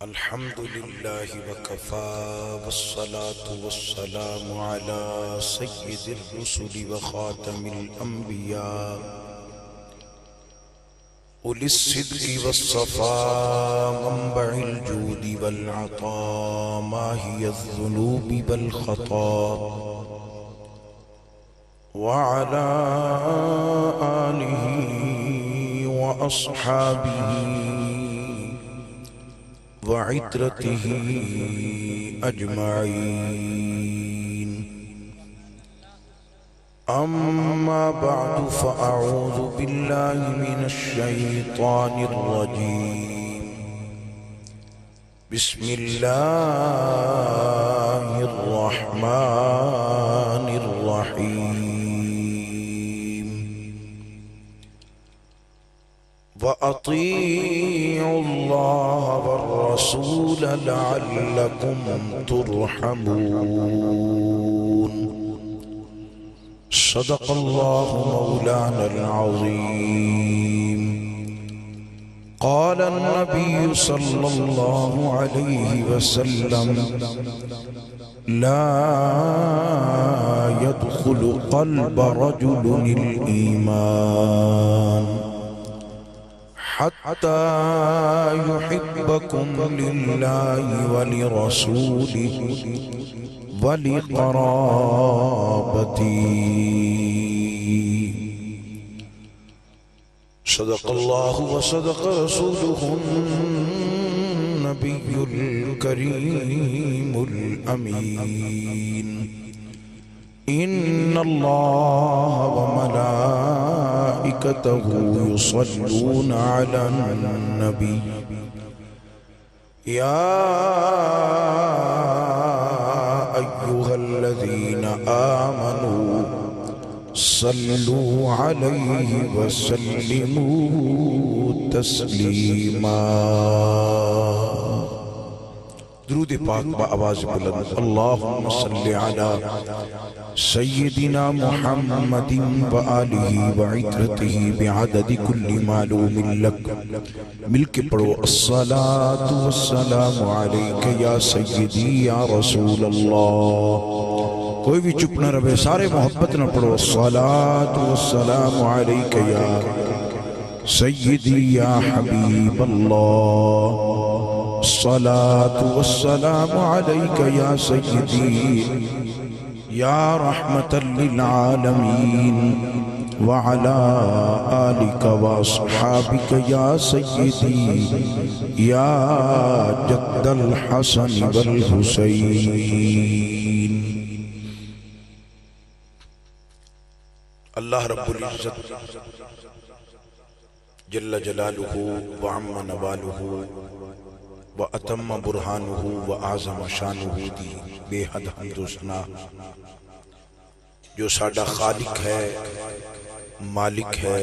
الحمد لله وكفى والصلاة والسلام على سيد الرسل وخاتم الأنبياء أولي الصدق والصفاء منبع الجود والعطاء ماهي الذنوب والخطا وعلى آله وأصحابه وعترته أجمعين أما بعد فأعوذ بالله من الشيطان الرجيم بسم الله الرحمن الرحيم وأطيعوا الله والرسول لعلكم ترحمون صدق الله مولانا العظيم قال النبي صلى الله عليه وسلم لا يدخل قلب رجل الإيمان حتى يحبكم لله ولرسوله ولقرابته صدق الله وصدق رسوله النبي الكريم الأمين إن الله وملائكته يصلون على النبي يا أيها الذين آمنوا صلوا عليه وسلموا تسليما درود پاک با آواز بلند اللہم صلی علی سیدنا محمد وآلہ وعطرتہ بعدد کل معلوم لک مل کے پڑھو الصلاة والسلام علیک یا سیدی یا رسول اللہ کوئی بھی چپ نہ رہے سارے محبت نہ پڑھو الصلاة والسلام علیک یا سیدی یا حبیب اللہ الصلاة والسلام عليك يا سيدي يا رحمة للعالمين وعلى آلك وأصحابك يا سيدي يا جد الحسن والحسين اللہ رب العزت جل جلالہ وعم نوالہ وَأَتَمَّ بُرْحَانُهُ وَأَعْظَمَ شَانُهُ دی بے حد حمد و ثنا جو ساڈا خالق ہے مالک ہے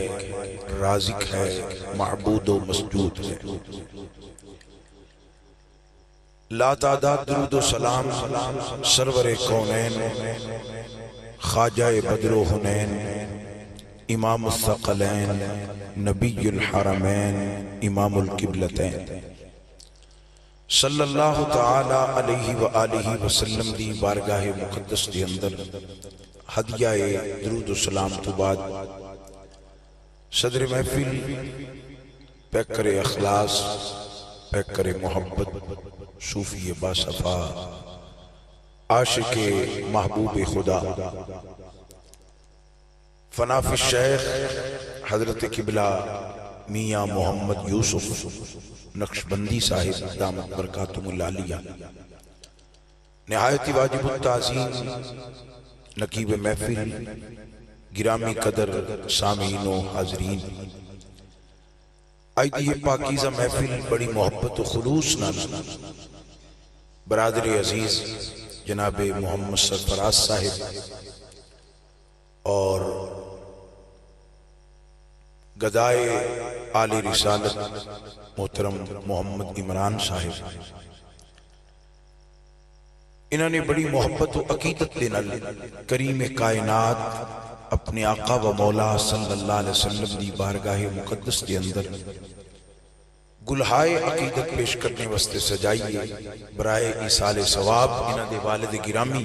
رازق ہے معبود و مسجود ہے لا تعداد درود و سلام سرور کونین خواجہ بدر و حنین امام الثقلین نبی الحرمین امام القبلتین صلی اللہ تعالی علیہ وآلہ وسلم دی بارگاہ مقدس دی اندر ہدیہ درود و سلام تو بعد صدر محفل پیکر اخلاص پیکر محبت صوفی باصفا عاشق محبوب خدا فناف الشیخ حضرت قبلہ میاں محمد یوسف نقشبندی صاحب دامت برکاتم العالیہ نہایت واجب التعظیم نقیب محفل گرامی قدر سامعین و حاضرین آئی دی پاکیزہ محفل بڑی محبت و خلوص نانا برادر عزیز جناب محمد سرفراز صاحب اور گدائے آل رسالت محترم محمد عمران صاحب انہوں نے بڑی محبت و عقیدت دینا کریم کائنات اپنے آقا و مولا صلی اللہ علیہ وسلم دی بارگاہ مقدس کے اندر گلہائے عقیدت پیش کرنے واسطے سجائیے برائے ایصال ثواب انہاں دے والد گرامی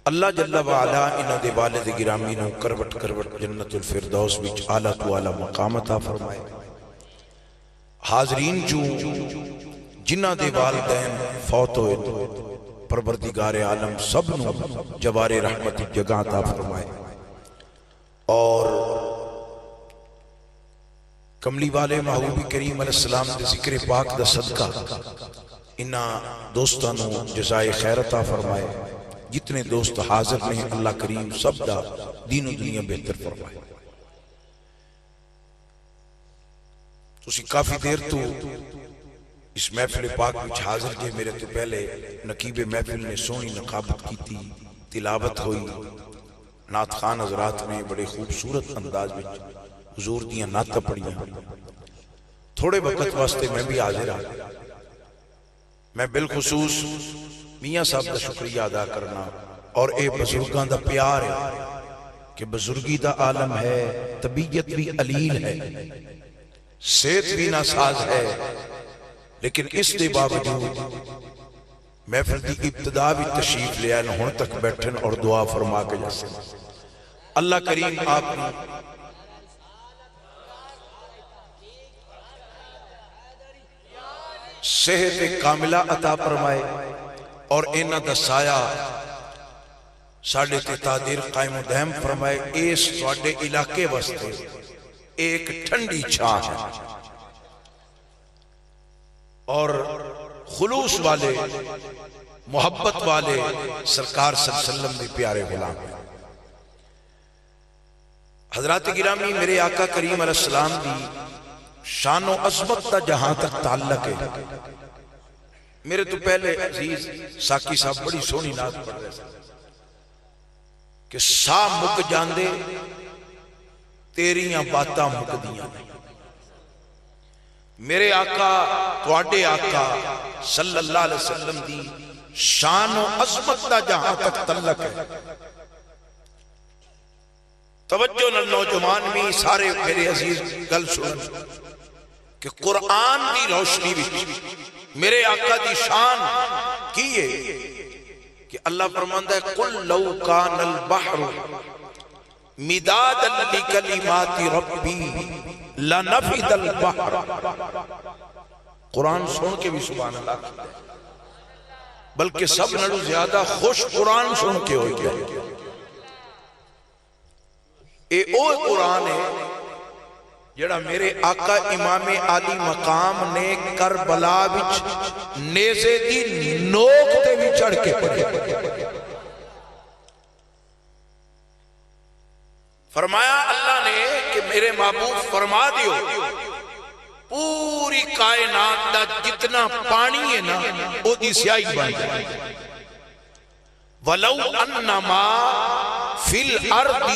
اللہ جل وعلا انہاں دے والد گرامی نو کروٹ کروٹ جنت الفردوس وچ اعلیٰ تو اعلیٰ مقام عطا فرمائے۔ حاضرین جو جنہاں دے والدین فوت ہوئے پروردگار عالم سب نو جوار رحمت جگہ عطا فرمائے، اور کملی والے محبوب کریم علیہ السلام دے ذکر پاک دا صدقہ انہاں دوستانوں جزائے خیر عطا فرمائے۔ جتنے دوست حاضر نے اللہ کریم سب دا دین و دنیا بہتر فرمائے۔ تسی کافی دیر تو اس محفل پاک وچ حاضر جے، میرے تو پہلے نقیب محفل نے سونی نقابت کی تھی، تلاوت ہوئی، نعت خان حضرات نے بڑے خوبصورت انداز وچ حضور دیاں نعتاں پڑھیاں۔ تھوڑے وقت واسطے میں بھی حاضر ہوں، میں بالخصوص میاں صاحب کا شکریہ ادا کرنا، اور اے بزرگاں دا پیار ہے کہ بزرگی دا عالم ہے، طبیعت بھی علیل ہے، صحت بھی ناساز ہے، لیکن اس دے باوجود محفل دی ابتدا بھی تشریف لے آئے، ہن تک بیٹھن اور دعا فرما کے جیسے اللہ کریم آپ نے صحت کاملہ عطا فرمائے، اور انہاں دا سایہ ساڑھے تے تادیر قائم و دائم فرمائے۔ اس سواڈے علاقے واسطے ایک ٹھنڈی چھاں ہے، اور خلوص والے محبت والے سرکار صلی اللہ علیہ وسلم دے پیارے غلام ہیں۔ حضرات گرامی، میرے آقا کریم علیہ السلام دی شان و عظمت دا جہاں تک تعلق ہے، میرے تو پہلے عزیز ساکی صاحب بڑی سونی نعت پڑھ رہے تھے کہ سا مک جاندے تیریاں باتاں مک دیاں نہیں۔ میرے آقا تواڈے آقا صلی اللہ علیہ وسلم دی شان و عظمت دا جہاں تک تعلق ہے۔ توجہ نال نوجوان بھی سارے میرے عزیز گل سنن کہ قرآن دی روشنی بھی میرے آقا دی شان کیے کہ اللہ فرماندہ ہے قُلْ لَوْ كَانَ الْبَحْرُ مِدَادًا لِكَلِمَاتِ رَبِّي لَنَفِدَ الْبَحْرُ۔ قرآن سن کے بھی سبحان اللہ کہتا ہے، بلکہ سب نڑو زیادہ خوش قرآن سن کے ہوئی گیا۔ اے او قرآن ہے جڑا میرے آقا امام عالی مقام نے کربلا وچ نیزے دی نوک تے بھی چڑھ کے پڑھے۔ فرمایا اللہ نے کہ میرے محبوب فرما دیو پوری کائنات دا جتنا پانی ہے نا او دی سیاہی بن جائے۔ وَلَوْ أَنَّمَا فِي الْأَرْضِ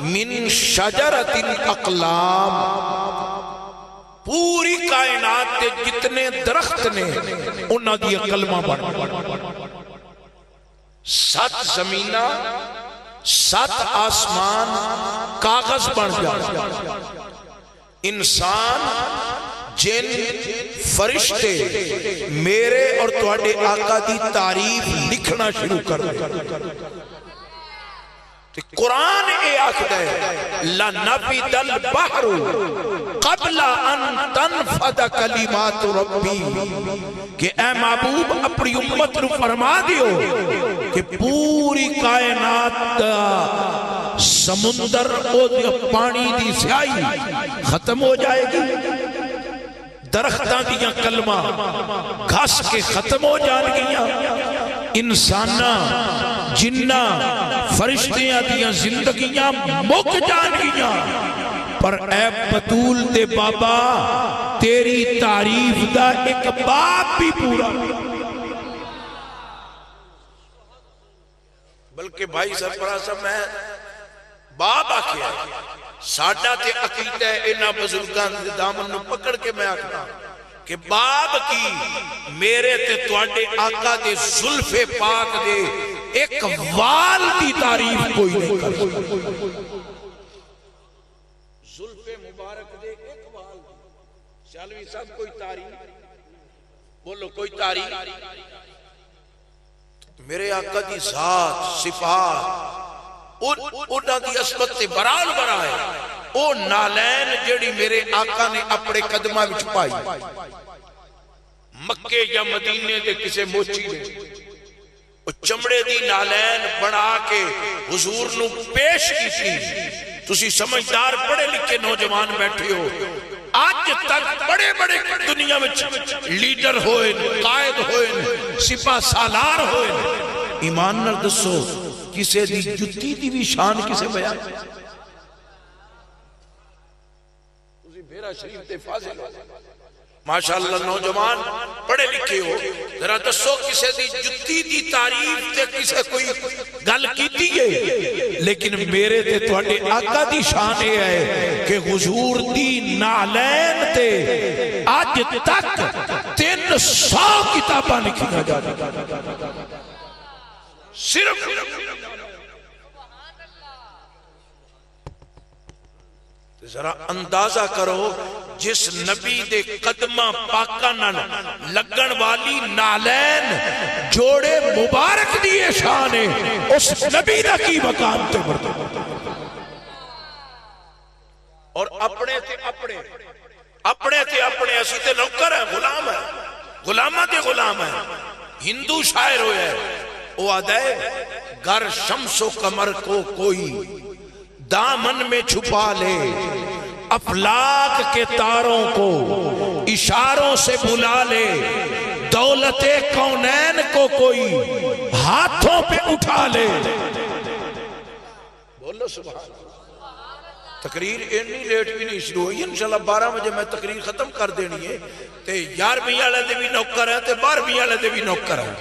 مِن شَجَرَةٍ الْأَقْلَامِ، پوری کائنات کے جتنے درخت نے انہاں دی کلمہ بن، 7 زمینہ 7 آسمان کاغذ بن جائے۔ انسان جن فرشتے میرے اور تواڈے آقا دی تعریف لکھنا شروع کر دے۔ قرآن اے آخدہ ہے لَنَفِدَ الْبَحْرُ قَبْلَ أَن تَنْفَدَ كَلِمَاتُ رَبِّي، کہ اے محبوب اپنی امت نو فرما دیو کہ پوری کائنات سمندر او پانی دی سیاہی ختم ہو جائے گی، درختاں دیاں کلمہ گھس کے ختم ہو جان گیاں، انسانہ جنہ فرشتیاں دیاں زندگیاں مک جان گیاں، پر اے بطول دے بابا تیری تعریف دا ایک باب بھی پورا، بلکہ بھائی سرپراہ صاحب میں باب آکھیا ساڈا تے عقیدہ ہے انہاں بزرگاں دے دامن نو پکڑ کے میں آکھنا کہ باب کی میرے تے تواڈے آقا دے زلف پاک دے ایک وال دی تعریف کوئی نہیں کر سکتا۔ زلف مبارک دے ایک وال چلوی صاحب کوئی تاریخ بولو، کوئی تاریخ؟ میرے آقا دی ذات صفات اونا دی عصمت تے برال برائے او نالین جڑی میرے آقا نے اپنے قدمہ وچ پائی مکے یا مدینے دے کسے موچی نے او چمڑے دی نالین بنا کے حضور نو پیش کی تھی۔ تسی سمجھدار پڑھے لکھے نوجوان بیٹھے ہو، آج تک بڑے بڑے دنیا میں لیڈر ہوئے، قائد ہوئے، سپاہ سالار ہوئے، ایمان نر دسو کسے دی جتی دی بھی شان کسے بیان؟ تسی میرا شریف تے فاضل ہو، ماشاءاللہ نوجوان پڑھے لکھے ہو، ذرا دسو کسے دی جتی دی تعریف تے کسے کوئی گل کیتی ہے؟ لیکن میرے تے تواڈے آقا دی شان یہ ہے کہ حضور دی نالین تے آج تک 300 کتاباں لکھی جاتی، صرف ذرا اندازہ کرو جس نبی دے قدمہ پاکا لگن والی نالین جوڑے مبارک دیئے شانے اس نبی دا کی مقام تے بردو، اور اپنے تے اپنے اسی تے نوکر ہے، غلام ہے، غلامہ تے غلام ہے۔ ہندو شاعر ہوئے ہے وہ آدھے گر شمس و قمر کو کوئی دامن میں چھپا لے، افلاک کے تاروں کو اشاروں سے بلا لے، دولت کونین کو کوئی ہاتھوں پہ اٹھا لے۔ بولو سبحان اللہ۔ تقریر اتنی لیٹ بھی نہیں شروع ہوئی، انشاءاللہ 12 بجے میں تقریر ختم کر دینی ہے تے 11ویں والے دے بھی نوکر ہے تے 12ویں والے دے بھی نوکر ہے۔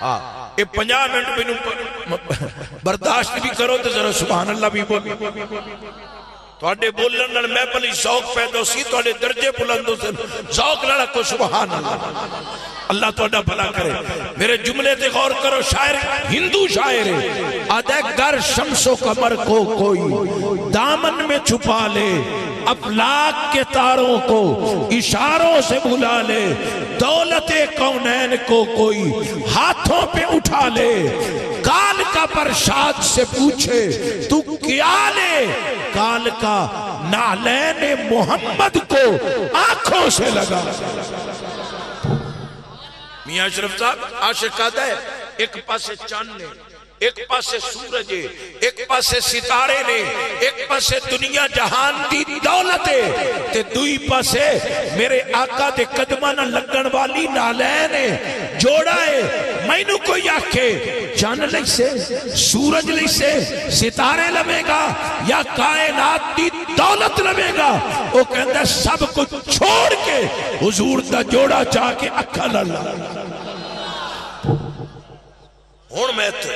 ہاں یہ 50 منٹ برداشت بھی کرو تو ذرا سبحان اللہ بھی بولو۔ تواڈے بولن نال میں بھلی ذوق پیدا سی، تواڈے درجے بلند سے ذوق نال کو سبحان اللہ۔ اللہ تواڈا بھلا کرے۔ میرے جملے تے غور کرو، شاعر ہندو شاعر ہے، آدھے گر شمس و قمر کو کوئی دامن میں چھپا لے، افلاک کے تاروں کو اشاروں سے بلا لے، دولت کونین کو کوئی ہاتھوں پہ اٹھا لے، کال کا پرشاد سے پوچھے تو کیا لے، کال کا نالین محمد کو آنکھوں سے لگا۔ میاں اشرف صاحب عاشق آدھا ہے ایک پاسے چاند نے، ایک پاسے سورج ہے، ایک پاسے ستارے نے، ایک پاسے دنیا جہان دی دولت ہے تے دوئی پاسے میرے آقا دے قدمہ نہ لگن والی نالین ہے، جوڑا ہے۔ مینو کوئی آکھے چاند لئی سے، سورج لئی سے، ستارے لمے گا یا کائنات دی دولت لمے گا، وہ کہندہ سب کچھ چھوڑ کے حضور دا جوڑا چاہ کے اکھا لڑا۔ ہون میں تو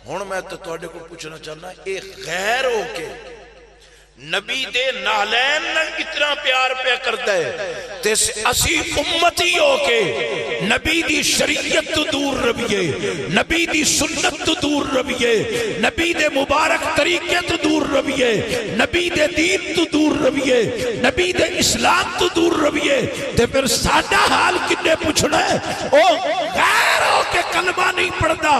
ہون میں تو توڑے کو پوچھنا چاہنا، ایک غیر ہو کے نبی دے نالین اتنا پیار پہ کرتا ہے تے اسی امتی ہو کے نبی دی شریعت تو دور رویے، نبی دی سنت تو دور رویے، نبی دے مبارک طریقے تو دور رویے، نبی دے دین تو دور رویے، نبی دے اسلام تو دور رویے، تے پھر ساڈا حال کنے پوچھنا ہے؟ او غیر ہو کے کلمہ نہیں پڑھتا،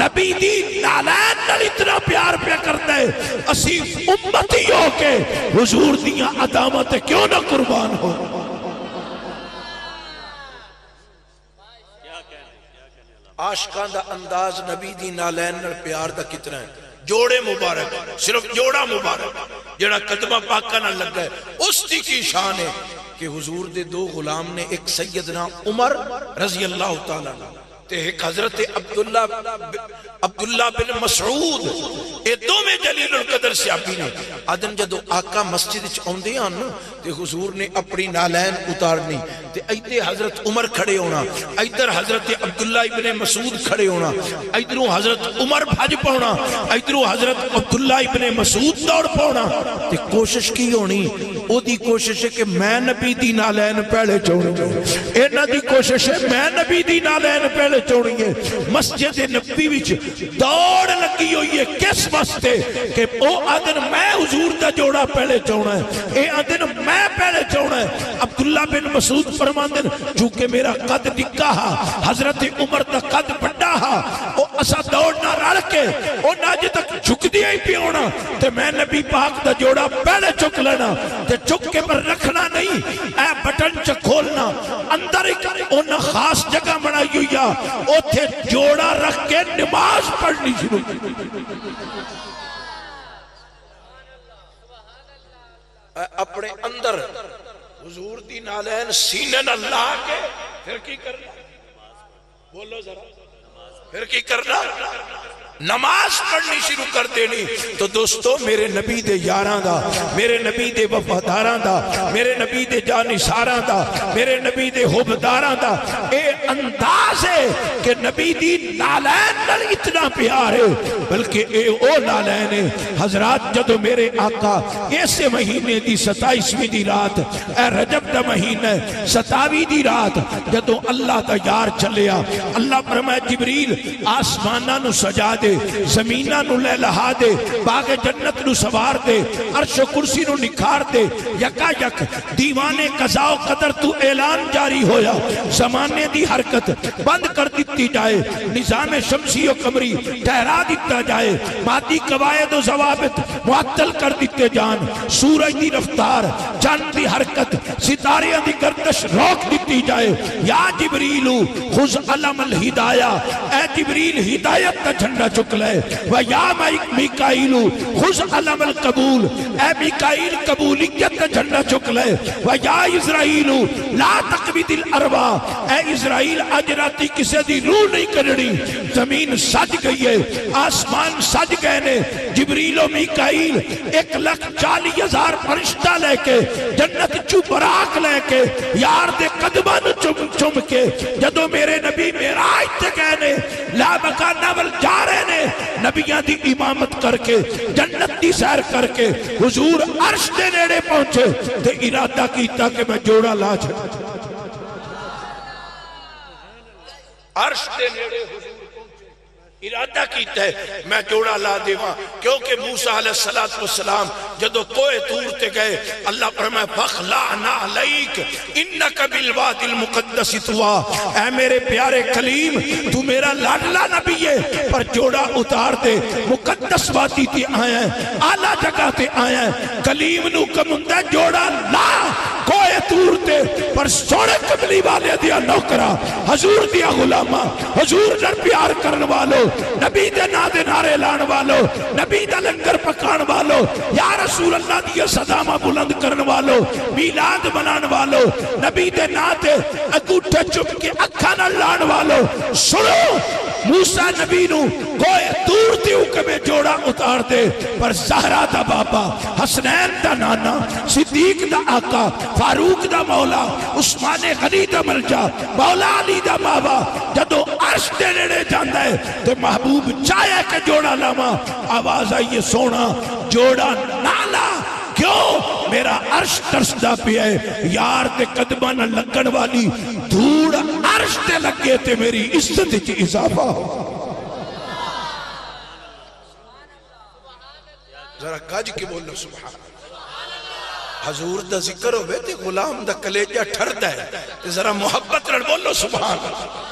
نبی دی نالین نال اتنا پیار پہ کرتا ہے، اسی امتی ہو کہ حضور دیاں عدامت کیوں نہ قربان ہو۔ عاشقان دا انداز نبی دی نالین نال پیار دا کتنا ہے، جوڑے مبارک، صرف جوڑا مبارک جڑا قدمہ پاکا نہ لگ گئے، اس دی کی شان ہے کہ حضور دے دو غلام نے، ایک سیدنا عمر رضی اللہ تعالیٰ تے ایک حضرت عبداللہ بن مسعود، اے دو میں جلیل القدر صحابی نے آدن جدو آقا مسجد چاہندے ہیں نا تے حضور نے اپنی نالین اتارنی تے ایدھے حضرت عمر کھڑے ہونا، ایدھر حضرت عبداللہ بن مسعود کھڑے ہونا، ایدھروں حضرت عمر بھج پاؤنا، ایدھروں حضرت عبداللہ بن مسعود دوڑ پاؤنا تے کوشش کی ہونی، او دی کوشش ہے کہ میں نبی دی نالین پہلے چوڑوں، اینا دی کوشش ہے میں نبی دی نالین پہلے چوڑی ہے۔ مسجد نبی وچ دوڑ لگی ہوئی ہے کس واسطے کہ او آدن میں حضور دا جوڑا پہلے چوڑا ہے، اے آدن میں پہلے چوڑا ہے۔ عبداللہ بن مسعود فرماندن چونکہ میرا قد نکا ہا، حضرت عمر دا قد بڑا ہا، او اسا دوڑنا رڑ کے او ناجے تک جھک دیا ہی پیونا تے میں نبی پاک دا جوڑا پہلے چک لینا تے چک کے پر رکھنا نہیں، اے بٹن چا کھولنا اندر ایک انہا خاص جگہ بنائی ہوئی ہے، اوتھے جوڑا رکھ کے نماز پڑھنی شروع کی۔ اپنے اندر حضور دی نالین سینے نہ لا کے پھر کی کرنا؟ بولو ذرا، پھر کی کرنا؟ نماز پڑھنی شروع کر دینی۔ تو دوستو میرے نبی دے یاراں دا، میرے نبی دے وفاداراں دا، میرے نبی دے جانثاراں دا، میرے نبی دے حبداراں دا اے انداز ہے کہ نبی دی نالین نال اتنا پیار ہے، بلکہ اے او نالین ہے۔ حضرات جدو میرے آقا ایسے مہینے دی 27ویں دی رات، اے رجب دا مہینہ 27ویں دی رات جدو اللہ دا یار چلیا، اللہ فرمائے جبریل آسمانہ نو سجا دے، زمینہ نو لے لہا دے، باغ جنت نو سوار دے، عرش و کرسی نو نکھار دے، یکا یک دیوانے قضاء و قدر تو اعلان جاری ہویا، زمانے دی حرکت بند کر دیتی جائے، نظام شمسی و قمری ٹھہرا دیتا جائے، مادی قواعد و ضوابط معطل کر دیتے جان، سورج دی رفتار، چاند دی حرکت، ستاریاں دی گردش روک دیتی جائے۔ یا جبریلو خذ علم الہدایہ، اے جبریل ہدایت کا جھنڈا چک لے، وَيَا میکائیلو خُذْ عَلَمَ الْقَبُول، اے میکائیل قبولیت کا جھنڈا چک لے، وَيَا اسرائیلو لَا تَقْبِدِ الْأَرْوَاحَ، اے اسرائیل آج راتی کسے دی روح نہیں کرنی۔ زمین سج گئی ہے، آسمان سج گئے نے، جبریل و میکائیل 1,40,000 فرشتہ لے کے جنت چو براق لے کے یار دے قدمان چم کے جدو میرے نبی معراج تے گئے نے، لا مکانہ ول جا رہے نے، نبیاں دی امامت کر کے جنت دی سیر کر کے حضور عرش دے نیڑے پہنچے تے ارادہ کیتا کہ میں جوڑا لا چھڑا، عرش دے نیڑے حضور ارادہ کیتا ہے میں جوڑا لا دیواں، کیونکہ موسیٰ علیہ السلام جدو کوئے طور تے گئے اللہ فرمائے فَخْلَعْنَا عَلَيْكَ إِنَّكَ بِالْوَادِ الْمُقَدَّسِ طُوَىٰ، اے میرے پیارے کلیم تو میرا لاڈلا نبی ہے، پر جوڑا اتار دے، مقدس وادی تے آیا ہے، اعلیٰ جگہ تے آیا ہے، کلیم نو کمندہ جوڑا لا کوئے طور تے، پر سوڑے قبلی والے دیا نوکرہ، حضور دیا غلامہ، حضور در پیار کرن والو، نبی دے نادے نارے لان والو، نبی دا لنگر پکان والو، یا رسول اللہ دیا صدامہ بلند کرن والو، میلاد منان والو، نبی دے نادے اگوٹھے چپ کے اکھانا لان والو، سنو موسیٰ نبی نو کوئے دور دیو کہ میں جوڑا اتار دے، پر زہرہ دا بابا، حسنین دا نانا، صدیق دا آقا، فاروق دا مولا، عثمان غنی دا ملجا، مولا علی دا بابا، جدو عرش دے نیڑے جاندہ ہے تو محبوب چاہے کہ جوڑا لاما، آواز آئیے سونا جوڑا نالا، کیوں میرا عرش ترسدہ پہ ہے، یار تے قدمہ نہ لگن والی دھوڑ عرش تے لگے تے میری عزت کی اضافہ ہو۔ ذرا گاج کے بولو سبحان اللہ، حضور دا ذکر ہو بیتے غلام دا کلیجہ ٹھردا ہے، ذرا محبت رڑ بولو سبحان اللہ۔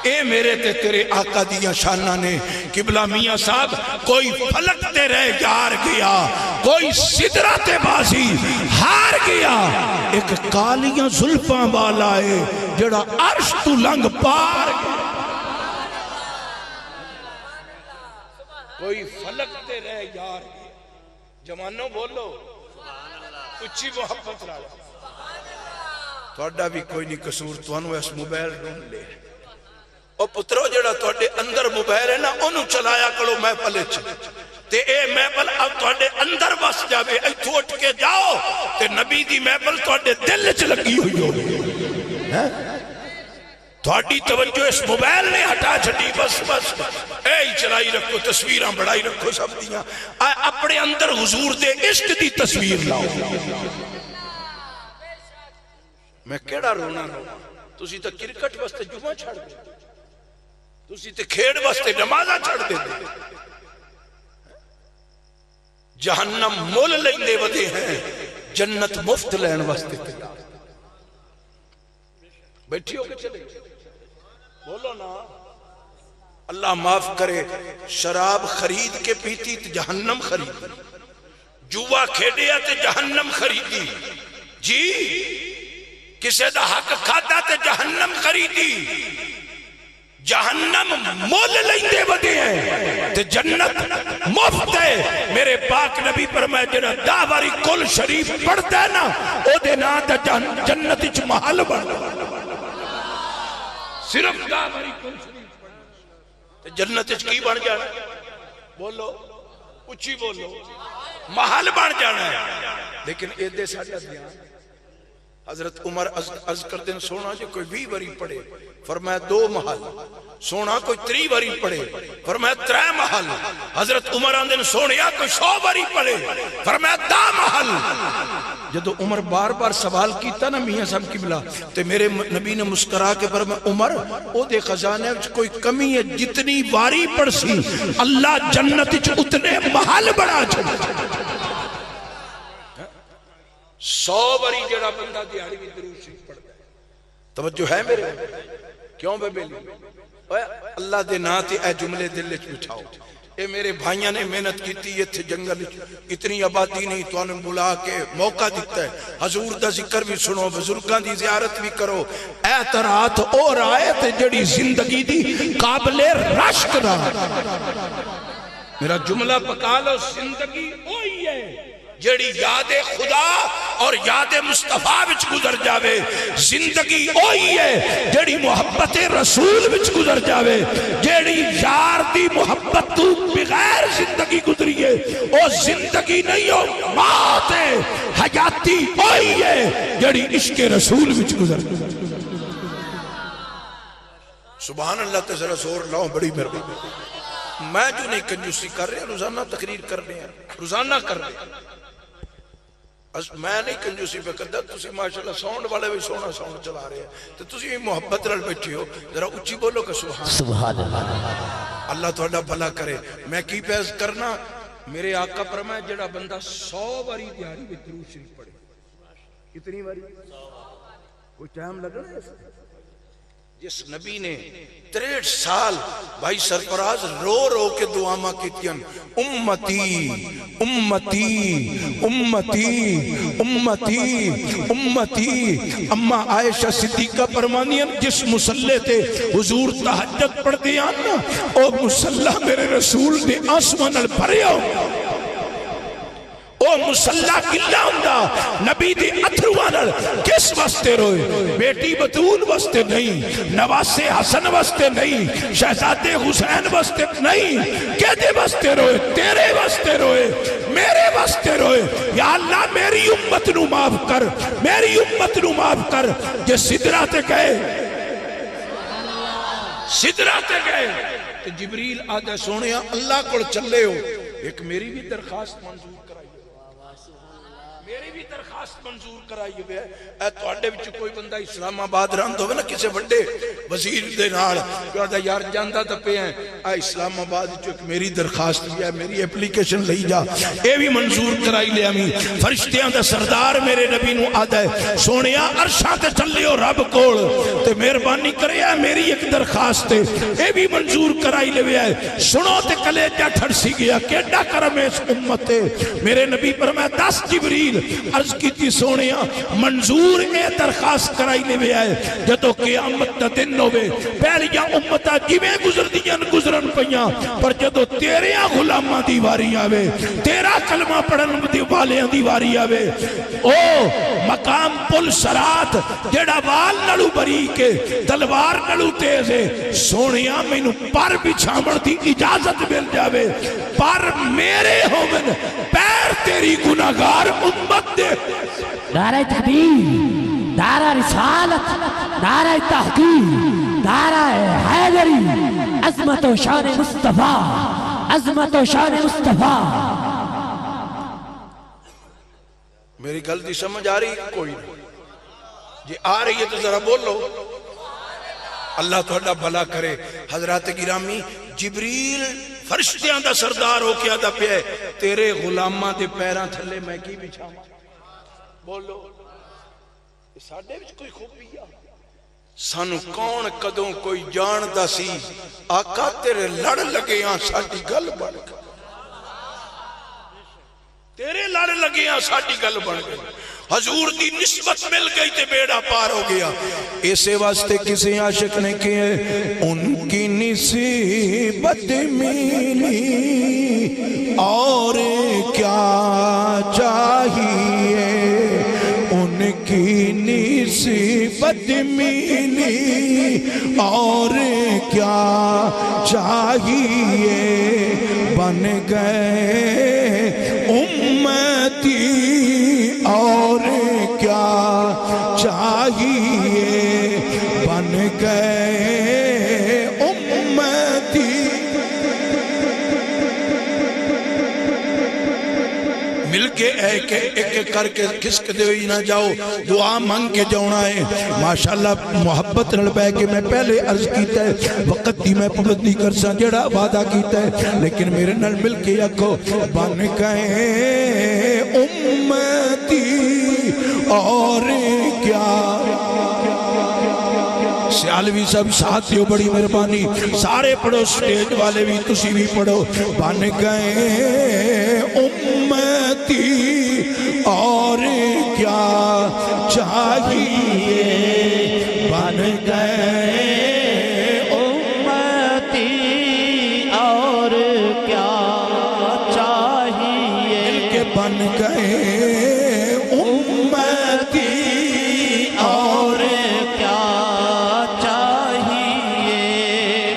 اے میرے تے تیرے آقا دیا شانہ نے قبلہ میاں صاحب، کوئی فلک تے رہ یار گیا، کوئی صدرات بازی ہار گیا، ایک کالیاں زلفاں والا ہے جڑا عرش تو لنگ پار گیا، کوئی فلک تے رہ یار گیا، جوانوں بولو اچھی محبت رہا، توڑا بھی کوئی نہیں قصور، تو انو اس موبائل ڈھونڈ لے، او پترو جڑا تواڈے اندر موبائل ہے نا انہوں چلایا کرو محفل وچ تے اے محفل اب تواڈے اندر بس جاوے ایتھوں اٹھ کے جاؤ تے نبی دی محفل تواڈے دل وچ لگی ہوئی ہوگی تواڈی توجہ اس موبائل نے ہٹا چھڈی بس بس اے چلائی رکھو تصویراں بڑائی رکھو سب دیاں اپنے اندر حضور دے عشق دی تصویر لاؤ میں کیڑا رونا رو تسی تے کرکٹ واسطے جمعہ چھڑ دے تسی تے کھیڑ واسطے نمازاں چھڑ دے جہنم مول لیندے ودے ہیں جنت مفت لین واسطے بیٹھی ہو کے چلے بولو نا اللہ معاف کرے شراب خرید کے پیتی تو جہنم خریدی جوا کھیڑیا تے جہنم خریدی جی کسے دا حق کھاتا تے جہنم خریدی جہنم مول لیندے ودے ہیں تے جنت مفت ہے میرے پاک نبی فرمائے جڑا داواری کل شریف پڑھتا ہے نا او دے نا دا جنت اچ محل بن صرف داواری کل شریف تے جنت اچ کی بن جانا بولو اچھی بولو محل بن جانا ہے لیکن اے دے ساڈا دھیان حضرت عمر عرض کر دیں سونا جو کوئی 20 وری پڑے فرمایا 2 محل سونا کوئی 3 وری پڑے فرمایا 3 محل حضرت عمر آندن سونیا کوئی 100 وری پڑے فرمایا 2 محل جدو عمر بار بار سوال کیتا نا میاں صاحب قبلہ تے میرے نبی نے مسکرا کے فرمایا عمر او دے خزانے وچ کوئی کمی ہے جتنی واری پڑ سی اللہ جنت وچ اتنے محل بنا چھڑے 100 وری جڑا بندہ دیہڑی بھی درود شریف پڑھتا ہے توجہ ہے میرے کیوں بے بیلی اللہ دے نا تے اے جملے دل وچ بٹھاؤ اے میرے بھائیاں نے محنت کیتی یہ تھے جنگل اتنی آبادی نہیں تو انہوں بلا کے موقع دیتا ہے حضور دا ذکر بھی سنو بزرگاں دی زیارت بھی کرو اعتراض اور آئے تے جڑی زندگی دی قابل رشک رہا میرا جملہ پکا لو زندگی وہی ہے جڑی یاد خدا اور یاد مصطفیٰ وچ گزر جاوے زندگی وہی ہے جڑی محبت رسول وچ گزر جاوے جڑی یار دی محبت تو بغیر زندگی گزری ہے او زندگی نہیں ہو موت ہے حیاتی وہی ہے جڑی عشق رسول وچ گزر سبحان اللہ تے ذرا زور لاؤ بڑی مہربانی میں جو نہیں کنجوسی کر رہے روزانہ تقریر کر رہے ہیں روزانہ کر رہے ہیں میں نہیں کنجوسی پہ کرتا تسی ماشاءاللہ ساؤنڈ والے بھی سونا ساؤنڈ چلا رہے ہیں تو تسی محبت رل بیٹھے ہو ذرا اچھی بولو کہ سبحان اللہ اللہ تو اللہ بھلا کرے میں کی پیز کرنا میرے آقا فرمائے جڑا بندہ 100 واری دیہڑی میں درود شریف پڑھے کتنی واری کوئی ٹائم لگ رہا ہے جس نبی نے 63 سال بھائی سرفراز رو رو کے دعاما کیتیاں امتی امتی امتی امتی امتی اما عائشہ صدیقہ فرمانیاں جس مسلح تے حضور تہجد پڑھ دیاں او مسلح میرے رسول نے آسمان بھریا او مسلح کلا ہوندا نبی دی اتھروانر کس واسطے روئے بیٹی بطول واسطے نہیں نواز حسن واسطے نہیں شہزادے حسین واسطے نہیں کہتے واسطے روئے تیرے واسطے روئے میرے واسطے روئے یا اللہ میری امت نو معاف کر میری امت نو معاف کر جے سدرہ تے گئے سدرہ تے گئے تو جبریل آدھے سونیا اللہ کو چلے ہو ایک میری بھی درخواست منظور میری بھی درخواست منظور کرائی ہوئے اے تو اڈے بچے کوئی بندہ اسلام آباد راند ہوئے نا کسے بڑے وزیر دے نال جو آدھا یار جاندہ تا پہ ہیں اے اسلام آباد جو ایک میری درخواست بھی ہے میری اپلیکیشن لئی جا اے بھی منظور کرائی لے ہمیں فرشتیاں دا سردار میرے نبی نو آدھا ہے سونیا عرشاں تے چلے ہو رب کوڑ تے مہربانی کرے ہے میری ایک درخواست ہے اے بھی منظور کرائی لے ہوئے ہے سنو تے کلیجہ ٹھڑ سی گیا کیڈا کرم ہے اس امت ہے میرے نبی پر میں 10 جبریل عرض کی تھی سونیا منظور اے درخواست کرائی لے ہوئے آئے جدو قیامت دا دن ہوئے پہلیا امتہ جی میں گزر گزرن پیاں، پر جدو تیریاں غلاماں دی واری آوے، تیرا کلمہ پڑھن دی والیاں دی واری آوے، او مقام پل سرات جڑا وال نلو بری کے تلوار نلو تیزے، سونیاں میں نو پر بچھامن دی اجازت مل جاوے، پر میرے ہومن پیر تیری گناہگار امت دے۔ نعرہ تحبیر، نعرہ رسالت، نعرہ تحقیق، نعرہ حیدری، عظمت و شان مصطفیٰ، عظمت و شان مصطفیٰ۔ میری غلطی سمجھ آ رہی کوئی نہیں؟ جی آ رہی ہے تو ذرا بولو۔ اللہ توڑا بھلا کرے۔ حضرات گرامی، جبریل فرشتیاں دا سردار ہو کیا دا پہ تیرے غلاماں دے پیران تھلے میں کی بچھاؤں؟ بولو ساڑھے بچ کوئی خوبی ہے؟ سانو کون قدوں کوئی جان دا سی آقا تیرے لڑ لگے ہاں ساڑھی گل بڑھ گئی، تیرے لڑ لگے ہاں ساڑھی گل بڑھ گئی، حضور دی نسبت مل گئی تے بیڑا پار ہو گیا۔ اسے واسطے کسی عاشق نے کیے ان کی نسبت ملی اور کیا چاہیے، ان کی نسبت ملی اور کیا چاہیے، بن گئے امتی اور کیا چاہیے، بن گئے امتی۔ مل کے ایک ایک کر کے کسک دے ہی نہ جاؤ، دعا مانگ کے جاؤنا ہے۔ ماشاءاللہ محبت نل بے کے میں پہلے عرض کیتا ہے وقت دی میں پابندی کر سا جڑا وعدہ کیتا ہے، لیکن میرے نل مل کے آکھو بن گئے امتی اور کیا۔ سیالوی سب ساتھیوں بڑی مہربانی، سارے پڑھو، سٹیج والے بھی تسی بھی پڑھو۔ بن گئے امتی اور کیا چاہیے، بن گئے امتی اور کیا چاہیے، مل کے بن گئے امتی اور کیا چاہیے۔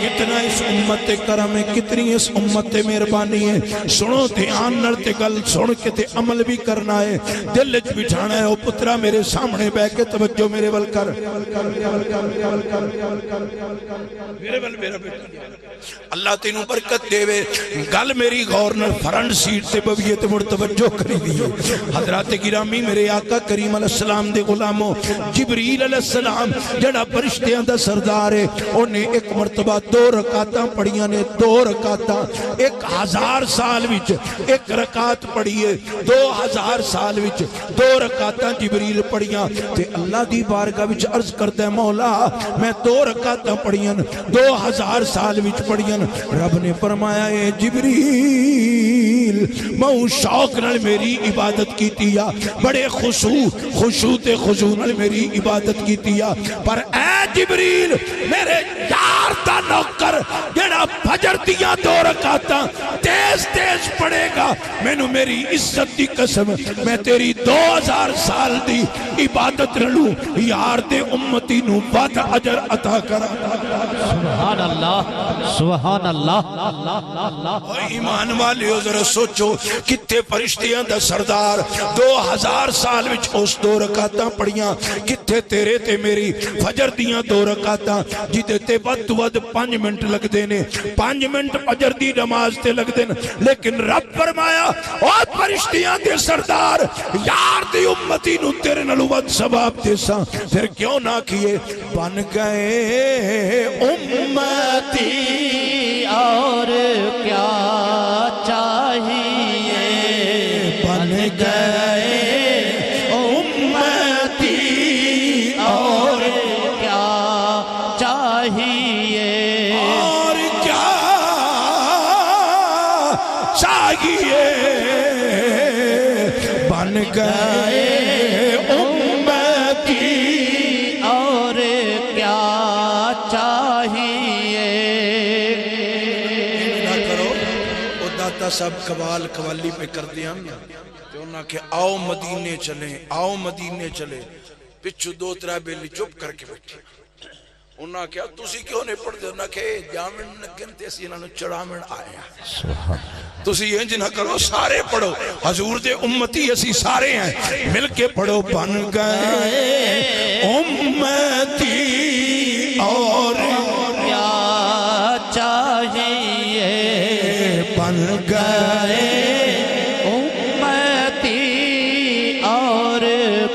کتنا اس امت کرم ہے، کتنی اس امت مہربانی ہے۔ سنو دھیان نرتے گل سن کے تے عمل بھی کرنا ہے، دل اچ بٹھانا ہے۔ او پترہ میرے سامنے بے کے توجہ میرے ول کر، میرے ول میرا بیٹا، اللہ تینوں برکت دے وے۔ گل میری غور نر فرنٹ سیٹ تے بویے تے مڑ توجہ کری دیئے۔ حضرات گرامی، میرے آقا کریم علیہ السلام دے غلاموں، جبریل علیہ السلام جڑا فرشتیاں دا سردار ہے، انہیں ایک مرتبہ 2 رکعتاں پڑھیاں نے، 2 رکعتاں 1000 سال وچ ایک رکعت پڑھیے، 2000 سال وچ 2 رکعتاں جبریل پڑھیاں تے اللہ دی بارگاہ وچ عرض کرتا ہے مولا میں 2 رکعتاں پڑھیاں 2000 سال وچ پڑھیاں۔ رب نے فرمایا اے جبریل میں شوق نال میری عبادت کیتی یا، بڑے خشوع تے خضوع نال میری عبادت کیتی یا، پر اے جبریل میرے یار دا نوکر جڑا فجر دیا 2 رکعتاں تیز تیز پڑھے گا، میں نو میری عزت دی قسم میں تیری 2000 سال دی عبادت رلوں، یار دے امتی نو بات اجر عطا کرا۔ سبحان اللہ، سبحان اللہ۔ ایمان والے ہو ذرا سوچو کتے فرشتیاں دا سردار 2000 سال وچ اس 2 رکعتاں پڑھیاں، کتے تیرے تے میری فجر دیاں 2 رکعتاں جیتے تے ود ود 5 منٹ لگ دینے، 5 منٹ فجر دی نماز تے لگ دینے، لیکن رب فرمایا اور فرشتیاں دے سردار یار دی امتی نو تیرے نلوت ثواب دے ساں، پھر کیوں نہ کیے؟ بن گئے امتی اور کیا چاہیے، بن گئے امتی اور کیا چاہیے، اور کیا چاہیے، بن گئے امتی اور کیا چاہیے۔ خواجہ صاحب قوال قوالی پہ کر دیا تو انہاں کہ آؤ مدینے چلیں، آؤ مدینے چلیں، پچھو دو ترہ بیلی چپ کر کے بیٹھے. انہاں کیا تُسی کیوں نہیں پڑھ دے؟ انہاں کہ جامن نگن تے اسی انہاں چڑامن آیا. تُسی یہ جنہ کرو سارے پڑھو، حضور دے امتی اسی سارے ہیں، مل کے پڑھو. بن گئے امتی اور کیا چاہیے، بن گئے امتی اور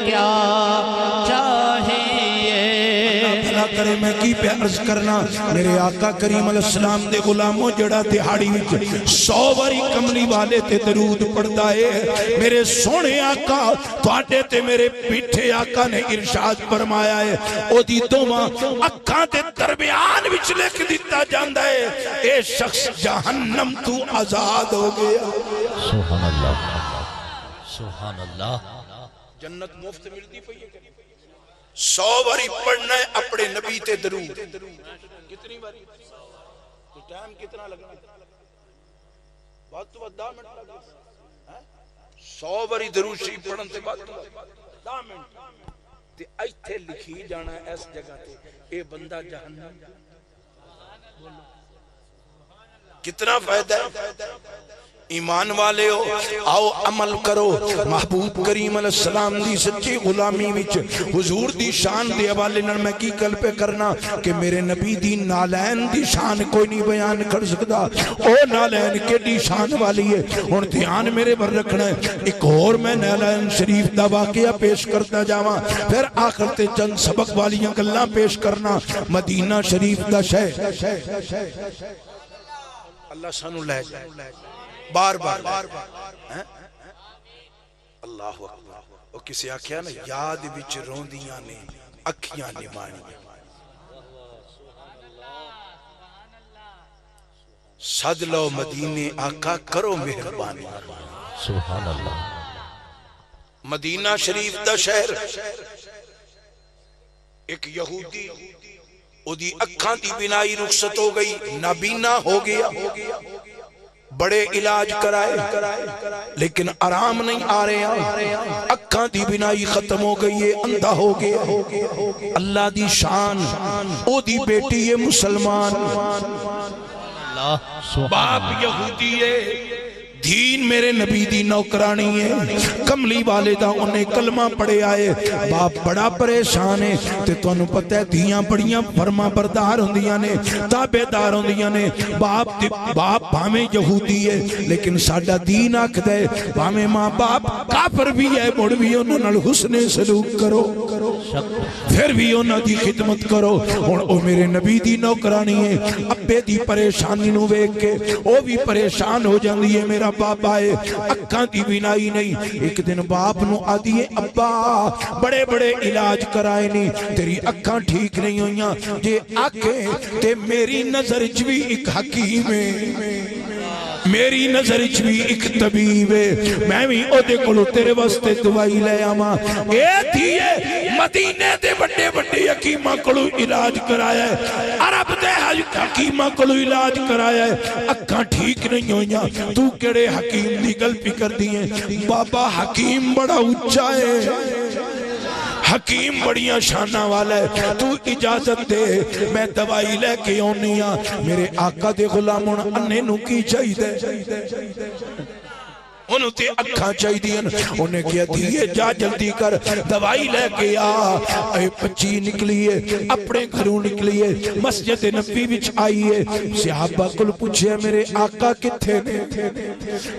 کیا چاہیے. بھلا کرے میں کی پہ عرض کرنا میرے آقا کریم علیہ السلام دے غلاموں جڑا دہاڑی وچ 100 واری کملی والے تے درود پڑھدا ہے. میرے سونے آقا تواڈے تے میرے پیٹھے آقا نے ارشاد فرمایا ہے او دی دوواں اکھاں دے درمیان وچ لکھ دتا جاندا ہے اے شخص جہنم تو آزاد ہو گیا. سبحان اللہ، سبحان اللہ. جنت مفت ملتی پئی ہے. 100 واری پڑھنا ہے اپنے نبی تے درود. کتنی واری؟ ٹائم کتنا لگنا؟ بہت تو 10 منٹ لگنا. 100 واری درود شریف پڑھن تے بعد 10 منٹ تے ایتھے لکھی جانا ہے اس جگہ تے اے بندہ جہنم. کتنا فائدہ ہے. ایمان والے ہو آؤ عمل کرو. محبوب کریم علیہ السلام دی سچی غلامی وچ حضور دی شان دے حوالے نال میں کی گل پہ کرنا کہ میرے نبی دی نالین دی شان کوئی نہیں بیان کر سکتا. او نالین کیڑی شان والی ہے. ہن دھیان میرے پر رکھنا ہے. ایک اور میں نالین شریف دا واقعہ پیش کرتا جاواں پھر آخر تے چند سبق والیاں گلاں پیش کرنا. مدینہ شریف دا شہر اللہ سانو لے جائے بار بار. اللہ اکبر. وہ کسی آکھیا نا یاد وچ روندیاں نے اکھیاں نمائیاں. سد لو مدینے آقا کرو مہربانی. سبحان اللہ. مدینہ شریف دا شہر ایک یہودی او دی اکھاں دی بینائی رخصت ہو گئی، نابینا ہو گیا. بڑے علاج کرائے لیکن آرام نہیں آ رہے. اکھاں دی بینائی ختم ہو گئی ہے، اندھا ہو گیا. اللہ دی شان او دی بیٹی ہے مسلمان. باپ یہودی ہے، دین میرے نبی دی نوکرانی ہے. کملی والے دا انہیں کلمہ پڑے آئے. باپ بڑا پریشان ہے تے تو انہوں پتہ ہے دیاں بڑیاں فرما بردار ہوندیاں نے، تابعدار ہوندیاں نے. باپ بھامیں یہودی ہے لیکن ساڈا دین آکھ دے بھامیں ماں باپ کافر بھی ہے مڑ بھی انہوں نال حسن سلوک کرو، پھر بھی انہوں دی خدمت کرو. اور او میرے نبی دی نوکرانی ہے. ابے دی پریشانی نو ویکھ کے او بھی پریشان ہو جاندی ہے. میرا باپ آئے اکھاں دی بینائی نہیں. ایک دن باپ نو آدھی ہے ابا بڑے بڑے علاج کرائے نہیں، تیری اکھاں ٹھیک نہیں ہوئیاں. جے آکھیں تے میری نظر بھی ایک حکیم ہے، میری نظر بھی ایک طبیب ہے، میں بھی او دے کولو تیرے واسطے دوائی لے آواں. اے تھیے مدینے دے بڑے بڑے حکیماں کولو علاج کرایا ہے، عرب دے حکیماں کولو علاج کرایا ہے، اکھاں ٹھیک نہیں ہوئیاں. تو کیڑے حکیم دی گل کر دیئے؟ بابا حکیم بڑا اونچا ہے، حکیم بڑیاں شانہ والا ہے. تو اجازت دے میں دوائی لے کے آنیاں. میرے آقا دے غلاموں انہیں نو کی چاہی دے، انہوں تے اکھاں چاہی دیں. انہیں کیا دیئے جا جلدی کر دوائی لے کے آ. اے بچی نکلیے اپنے گھروں نکلیے مسجد نبی وچ آئیے. صحابہ کل پوچھے میرے آقا کتھے نے،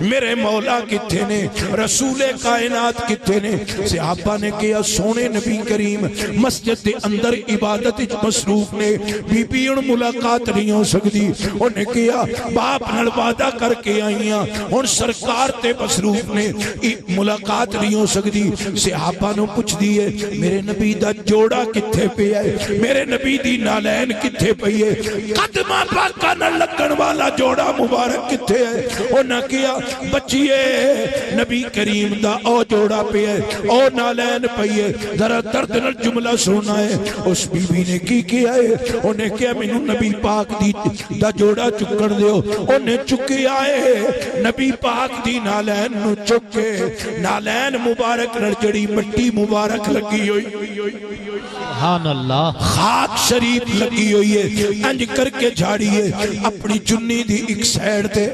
میرے مولا کتھے نے، رسول کائنات کتھے نے؟ صحابہ نے کیا سونے نبی کریم مسجد دے اندر عبادت مصروف نے، بی بی ان ملاقات نہیں ہو سکتی. انہیں کیا باپ نال وعدہ کر کے آئیاں. ان سرکار تے مصروف نے ملاقات نہیں ہو سکتی صحابہ نو پوچھ دیئے میرے نبی دا جوڑا کتھے پہ ہے میرے نبی دی نالین کتھے پہ ہے قدمہ پاکا نہ لگن والا جوڑا مبارک کتھے ہے انہاں کیا بچیے نبی کریم دا او جوڑا پہ ہے او نالین پہ ہے ذرا درد نہ جملہ سننا ہے اس بی بی نے کی کیا ہے انہیں کیا میں نبی پاک دی دا جوڑا چکر دیو انہیں چکے آئے نبی پاک دی نالین نو چکے نالین مبارک نرجڑی مٹی مبارک لگی ہوئی سبحان اللہ خاک شریف لگی ہوئی ہے انج کر کے جھاڑی ہے اپنی چنی دی ایک سیڑ تے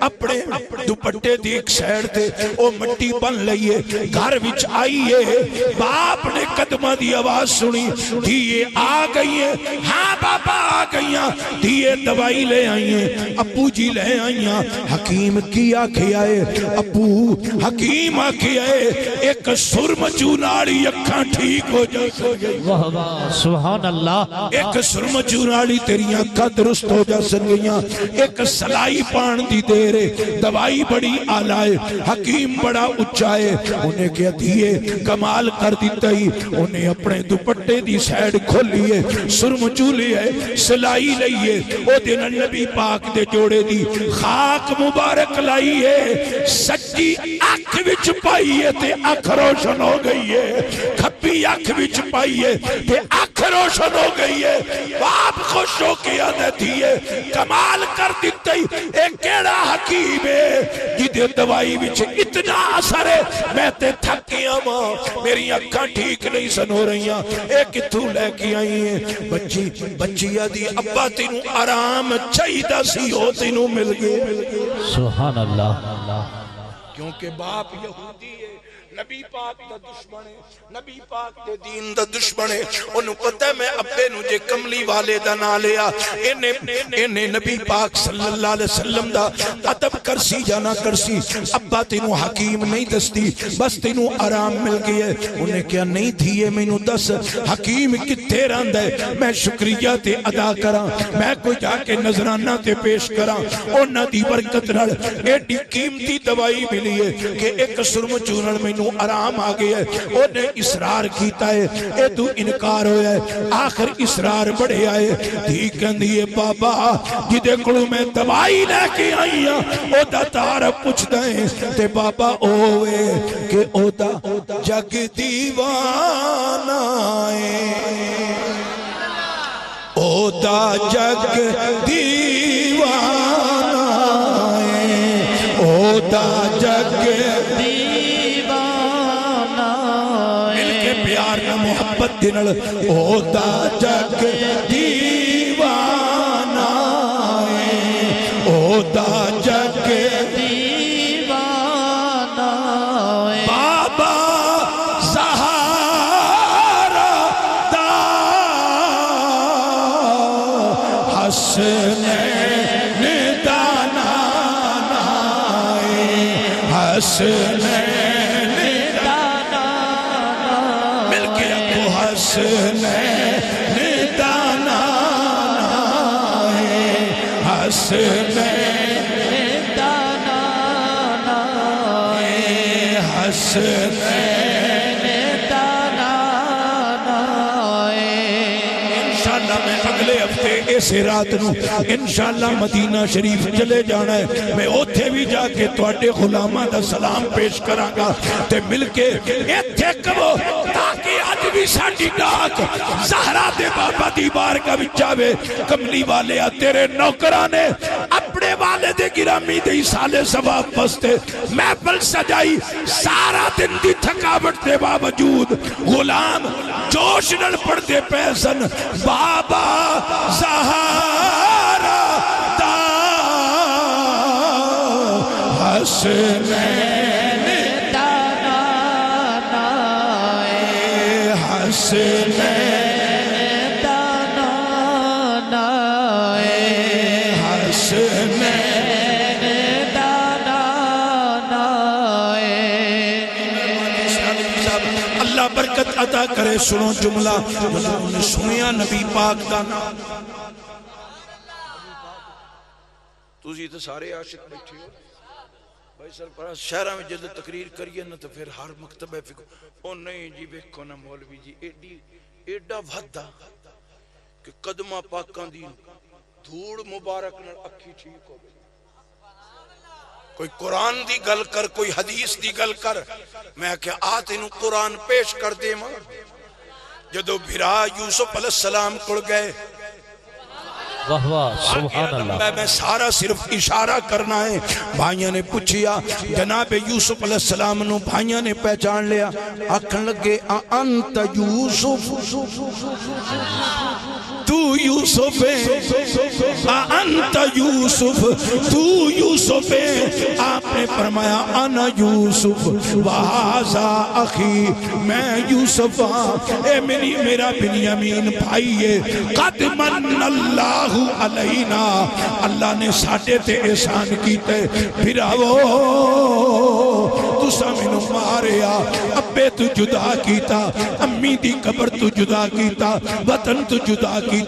اپنے دوپٹے دی ایک سیڑ تے او مٹی بن لئیے گھر وچ آئیے باپ نے قدمہ دی آواز سنی دیئے آ گئی ہیں ہاں بابا آ گئی ہیں دیئے دوائی لے آئی ہیں ابو جی لے آئی ہیں حکیم کی آکھے آئے ابو حکیم آکھے آئے ایک سرم چوناڑی اکھاں ٹھیک ہو جائے واہ واہ سبحان اللہ ایک سرم چوناڑی تیری اکھاں درست ہو جا سن گئیاں ایک سلائی پان دی دے دوائی بڑی آلائے حکیم بڑا اچھائے انہیں کیا دیئے کمال کر دیتا ہی انہیں اپنے دوپٹے دی سیڈ کھولیے سرم چولیے سلائی لئیے او دن نبی پاک دے جوڑے دی خاک مبارک لائیے سچی اکھ وچ پائیے تے اکھ روشن ہو گئی ہے کھپی اکھ وچ پائیے تے اکھ روشن ہو گئی ہے باپ خوش ہو کے آدھتی ہے کمال کر دیتا ہی ایک کیڑا حکیم ہے جدے دوائی وچ اتنا اثر ہے میں تے تھکیاں ماں میری اکھاں ٹھیک نہیں سن ہو رہی ہیں ایک اتھو لے کے آئی ہیں بچی آدھی ابا تینوں آرام چاہیدہ سی ہو تینوں مل گئے سبحان اللہ کیونکہ باپ یہودی ہے نبی پاک دا دشمن ہے نبی پاک دے دین دا دشمن ہے انہوں پتہ ہے میں ابے نو جے کملی والے دا نہ لیا انہیں نبی پاک صلی اللہ علیہ وسلم دا ادب کرسی جانا کرسی ابا تینوں حکیم نہیں دستی بس تینوں آرام مل گئی ہے انہیں کیا نہیں تھی ہے میں نو دس حکیم کتے رند ہے میں شکریہ تے ادا کراں میں کوئی جا کے نظرانہ تے پیش کراں انہاں دی برکت نال ایڈی قیمتی دوائی ملی ہے کہ ایک سرم چونن میں آرام آگئے ہے انہیں اسرار کیتا ہے اے تو انکار ہویا ہے آخر اسرار بڑھے آئے دھی کہندیے بابا جدے کلو میں دوائی لے کے آئی ہیں او دا تارہ پوچھ دائیں تے بابا اوے کہ او دا جگ دیوانہ ہے او دا جگ دیوانہ ہے او دا جگ محبت دنل او دا جگ دیوانہ ہے او دا جگ دیوانہ بابا سہارا دا حسنین دانا حسنین حسنین دانا ہے حسنین دانا ہے حسنین دانا ہے انشاءاللہ میں اگلے ہفتے اس رات نو انشاءاللہ مدینہ شریف چلے جانا ہے میں اوتھے بھی جا کے توڑے غلامہ دا سلام پیش کراں گا تے مل کے ایتھے کبو تاکہ آج بھی ساڑھی ڈاک زہرہ دے بابا دی بارگاہ بچاوے کملی والے تیرے نوکرانے اپنے والد گرامی دے سالے ثواب بستے محفل سجائی سارا دن دی تھکاوٹ دے باوجود غلام جوش نل پڑ دے پیسن بابا زہرہ دا حسنین دانا حسنین دانا حسنین دانا اللہ برکت عطا کرے سنو جملہ سنیا نبی پاک دا تُسی تو سارے عاشق بیٹھے ہو بھائی سرپرست شہرہ میں جدو تقریر کریے نا تو پھر ہر مکتبہ فکر او نہیں جی ویکھو نا مولوی جی ایڈا وحدہ کہ قدمہ پاکاں دی دھوڑ مبارک نہ اکھی ٹھیک ہو گئی. کوئی قرآن دی گل کر کوئی حدیث دی گل کر میں کہ آتے نو قرآن پیش کر دے ماں جدو بھرا یوسف علیہ السلام کڑ گئے. واہ واہ سبحان اللہ. میں سارا صرف اشارہ کرنا ہے. بھائیوں نے پوچھیا جناب یوسف علیہ السلام نو بھائیوں نے پہچان لیا. آکھن لگے انت یوسف تو یوسف ہے انت یوسف تو یوسف ہے. آپ نے فرمایا انا یوسف وہذا اخی میں یوسف ہاں اے میرا بنیامین بھائی ہے. قد من اللہ علینا اللہ نے ساڑھے تے احسان کیتے. بھراو تسا مینو ماریا ابے تو جدا کیتا امی دی قبر تو جدا کیتا وطن تو جدا کیتا.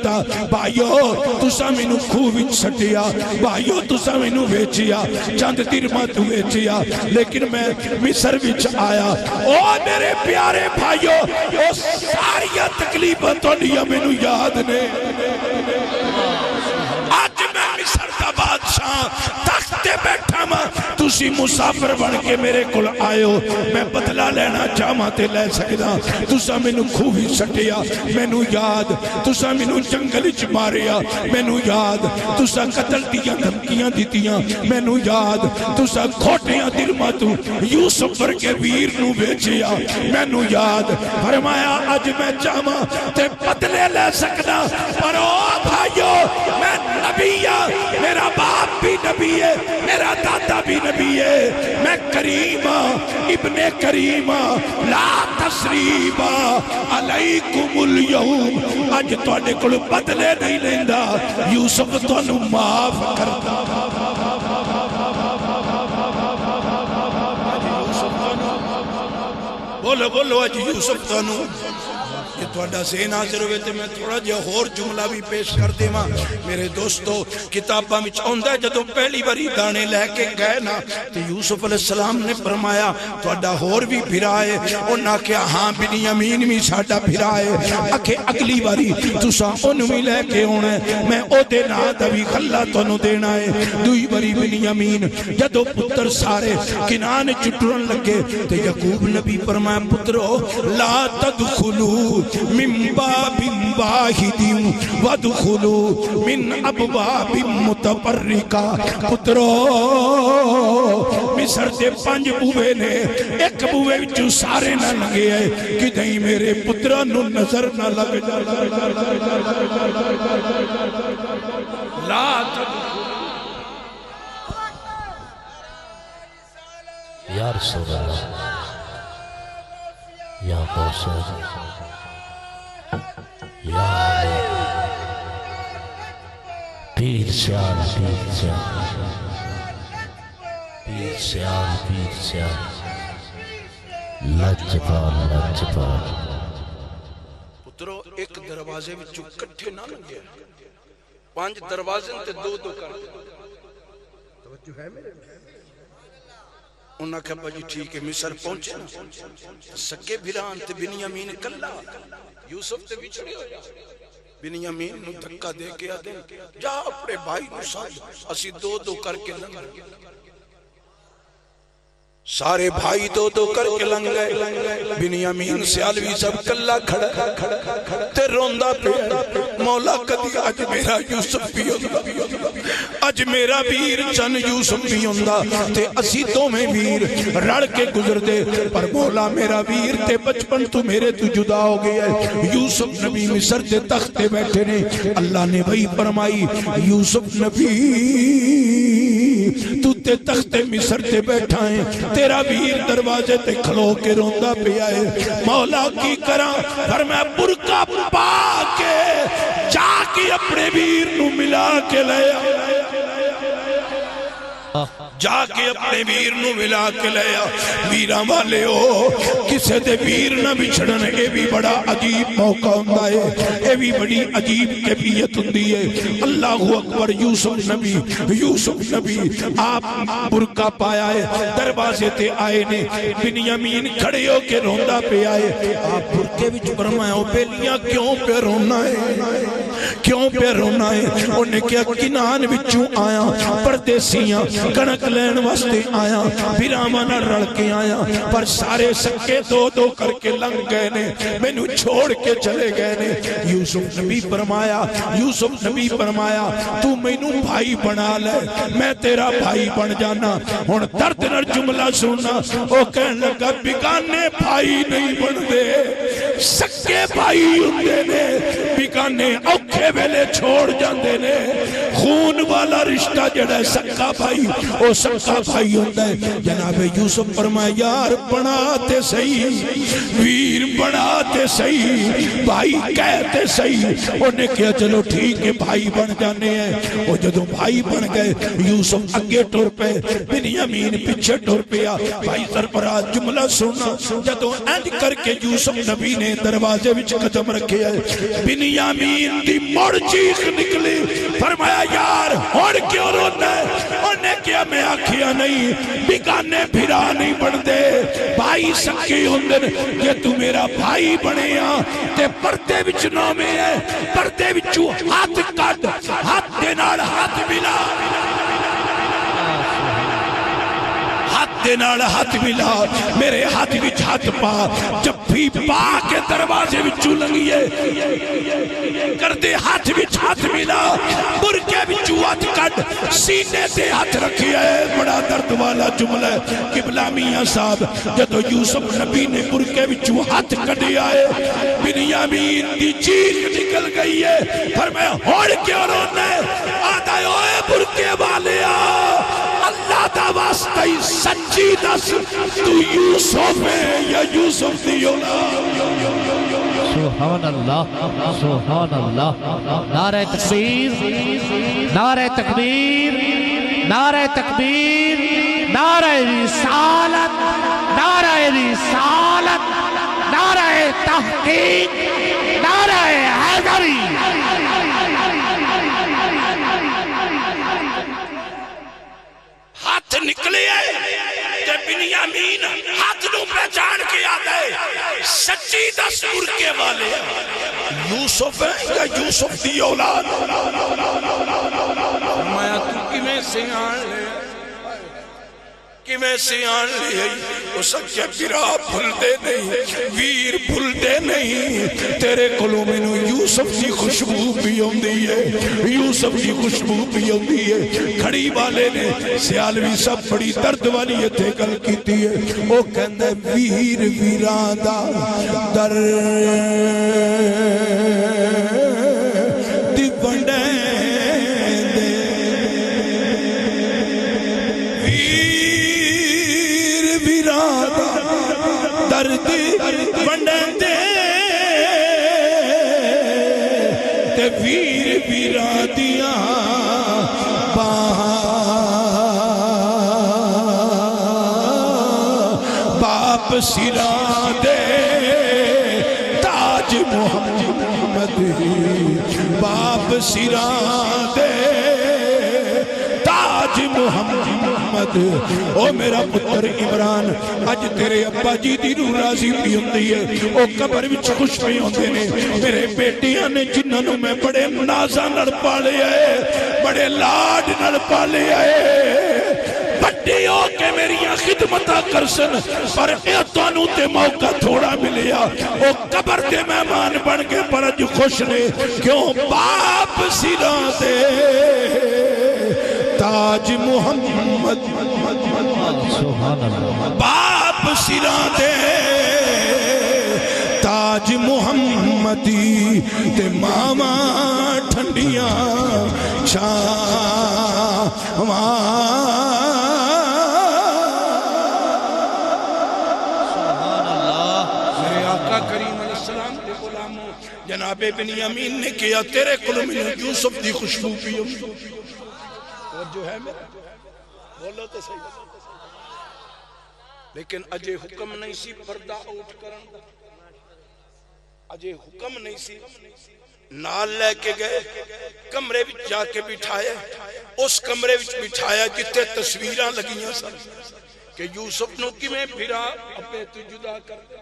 بھائیو تسا مینو خوہ وچ سٹیا بھائیو تسا مینو ویچیا چند درما تو ویچیا لیکن میں مصر وچ آیا. او میرے پیارے بھائیو او ساریا تکلیفاں تہاڈیاں مینو یاد نے. آج میں مصر دا بادشاہ تخت تے بیٹھا ماں تسی مسافر بن کے میرے کل آئے ہو. میں بدلہ لینا چاہاں تے لے سکدا. تسا مینو خوہی سٹیا مینو یاد. تسا مینو جنگل چ ماریا مینو یاد. تسا قتل دیاں دھمکیاں دیتیاں مینو یاد. تسا کھوٹیاں درما تو یوسف ورگے ویر نو بیچیا مینو یاد. فرمایا اج میں چاہاں تے بدلے لے سکدا پر او بھائیو میں نبی ہاں میرا باپ بھی نبی ہے میرا دادا بھی نبی ہے. میں کریم ابن کریم لا تسریب علیکم اليوم. اج تواڈے کول بدلے نہیں لیندا یوسف تانوں معاف کردا. بولو بولو اج یوسف تانوں کہ تھوڑا ذہن حاضر ہوئے تھے. میں تھوڑا جہا اور جملہ بھی پیش کر دے ماں. میرے دوستو کتابہ میں چاہندہ ہے جدو پہلی باری دانے لے کے گئے نا تو یوسف علیہ السلام نے فرمایا تھوڑا اور بھی بھرائے. انہاں کیا ہاں بنیامین بھی ساڑھا بھرائے. اکھے اگلی باری تسا انہوں بھی لے کے ہونے میں او دینا دوی خلا تونوں دینا ہے. دوئی باری بنیامین جدو پتر سارے کنان چٹرن لگے تو یعقوب نبی فرمایا پترو لا تدخلو من باب واحد وادخلوا من ابواب متفرقہ. پترو مصر دے 5 بوئے نے ایک بوئے جو سارے نہ لگے ہیں کہ نہیں میرے پتران نو نظر نہ لگ جائے. لا تدخلوا یا رسول اللہ یا قوسر یا پیر سیال پیر سیال پیر سیال پیر سیال لجپال لجپال. پترو ایک دروازے میں جو کٹھے نہ لگے 5 دروازے تے 2 کر دے. توجہ ہے میرے انہاں کہا بجی ٹھیک ہے مصر پہنچے نا سکے بھران تے بنیامین کلا یوسف تے بچڑے ہو جا. بنیامین نو دھکا دے کے آدھے جا اپنے بھائی نو ساتھ اسی 2 کر کے لنگ سارے بھائی 2 کر کے لنگ گئے. بنیامین سیالوی سب کلا کھڑا تے روندہ پہ مولا کدی اج میرا یوسف بھی ہوندہ اج میرا ویر چن یوسف بھی ہوندہ تے اسی 2 میں ویر رڑ کے گزر دے پر مولا میرا ویر تے بچپن تو میرے تو جدا ہو گیا ہے. یوسف نبی مصر تے تخت بیٹھے نے. اللہ نے وہی فرمائی یوسف نبی تو تے تخت مصر تے بیٹھا ہے تیرا ویر دروازے تے کھلو کے روندہ پہ آئے. مولا کی کرا فرمایا برکا پا کے جا کے اپنے ویر نو ملا کے لے جا کے اپنے ویر نو ملا کے لیا ویراں والے ہو کسے دے ویر نہ بچھڑن اے بھی بڑا عجیب موقع ہوندا ہے اے بھی بڑی عجیب کیفیت ہوندی ہے اللہ اکبر یوسف نبی آپ برقع پایا ہے دروازے تے آئے نے بنیامین کھڑے ہو کے روندا پہ آئے آپ برقعے وچ فرمایا او بیلیاں کیوں پہ رونا ہے انہیں کیا کنان وچوں آیا پردیسیاں کنک لین واسطے آیا بیراما نہ رل کے آیا پر سارے سکے دو کر کے لنگ گئے نے میں نو چھوڑ کے چلے گئے نے یوسف نبی فرمایا تو میں نو بھائی بنا لے میں تیرا بھائی بن جانا ہن درد نر جملہ سننا او کہن لگا بیگانے بھائی نہیں بن دے سکے بھائی ہوندے نے بیگانے اوکھے ویلے چھوڑ جاندے نے خون والا رشتہ جڑا ہے سکا بھائی او سکا بھائی ہوتا ہے جناب یوسف فرمایا یار بناتے صحیح ویر بناتے صحیح بھائی کہتے صحیح انہیں کیا چلو ٹھیک ہے بھائی بن جانے ہیں وہ جدو بھائی بن گئے یوسف اگے ٹور پہ بنیامین پیچھے ٹور پیا بھائی سربراہ جملہ سننا جدو اینڈ کر کے یوسف نبی نے دروازے وچ قدم رکھے ہے بنیامین دی مڑ چیخ نکلی فرمایا یار اور کیوں رونا ہے انہیں کیا میں آکھیا نہیں بیگانے بھرا نہیں بن دے بھائی سکے ہوندن کہ تو میرا بھائی بنے تے پردے وچ نامے ہے پردے وچوں ہاتھ کٹ ہاتھ دے نال ہاتھ ملا ہاتھ ملا میرے ہاتھ وچ ہاتھ پا جب بھی پا کے دروازے وچوں لنگیے کردے ہاتھ وچ ہاتھ ملا برکے وچوں ہاتھ کٹ سینے تے ہاتھ رکھیا ہے بڑا درد والا جملہ ہے قبلہ میاں صاحب جدو یوسف نبی نے برکے وچوں ہاتھ کٹیا ہے بنیامین دی چیخ نکل گئی ہے فرمایا ہوڑ کیوں رونا ہے آدھا ہوئے برکے والیا اللہ دا واسطہ ہی سچی دس تو یوسف ہے یا یوسف دی اولاد سبحان اللہ نعرہ تکبیر نعرہ تکبیر نعرہ تکبیر نعرہ رسالت نعرہ رسالت نعرہ تحقیق نعرہ حیدری ہاتھ نکلے کہ بنیامین ہاتھ نو پہچان کے آتا ہے سچی دس برکے والے یوسف ہے یا یوسف دی اولاد فرمایا تو کمیں سے آن لے کمیں سے آن لے وہ سکے برا بھول دے نہیں ویر بھول دے نہیں تیرے کلوں میں نو یوسف دی خوشبو بھی ہوندی ہے یوسف دی خوشبو بھی ہوندی ہے کھڑی والے نے سیالوی سب بڑی درد والی یہ تھے گل کیتی ہے وہ کہندے ویر ویران دا در دی بندے درد بندن دے تے ویر ویرا دیاں باپ سرا دے تاج محمد باپ سرا دے تاج محمد او میرا پتر عمران اج تیرے ابا جی دی روح راضی بھی ہوندی ہے او قبر وچ خوش بھی ہوندے نے میرے بیٹیاں نے جنہاں نوں میں بڑے نازاں نال پالے ہے بڑے لاڈ نال پالے ہے بڑے ہو کے میریاں خدمتاں کرسن پر اے تانوں تے موقع تھوڑا ملیا او قبر دے مہمان بن کے پر اج خوش نے کیوں باپ سرا دے تاج محمد باپ سرا دے تاج محمدی تے ماما ٹھنڈیاں چھاواں جناب بنیامین نے کیا تیرے قلم میں یوسف دی خوشبو پی اور جو ہے بولو تو صحیح لیکن اجے حکم نہیں سی پردہ اٹھ کرن اجے حکم نہیں سی نال لے کے گئے کمرے وچ جا کے بٹھایا اس کمرے وچ بٹھایا جتے تصویراں لگیاں سن کہ یوسف نو کیویں بھرا اپنے تو جدا کر دے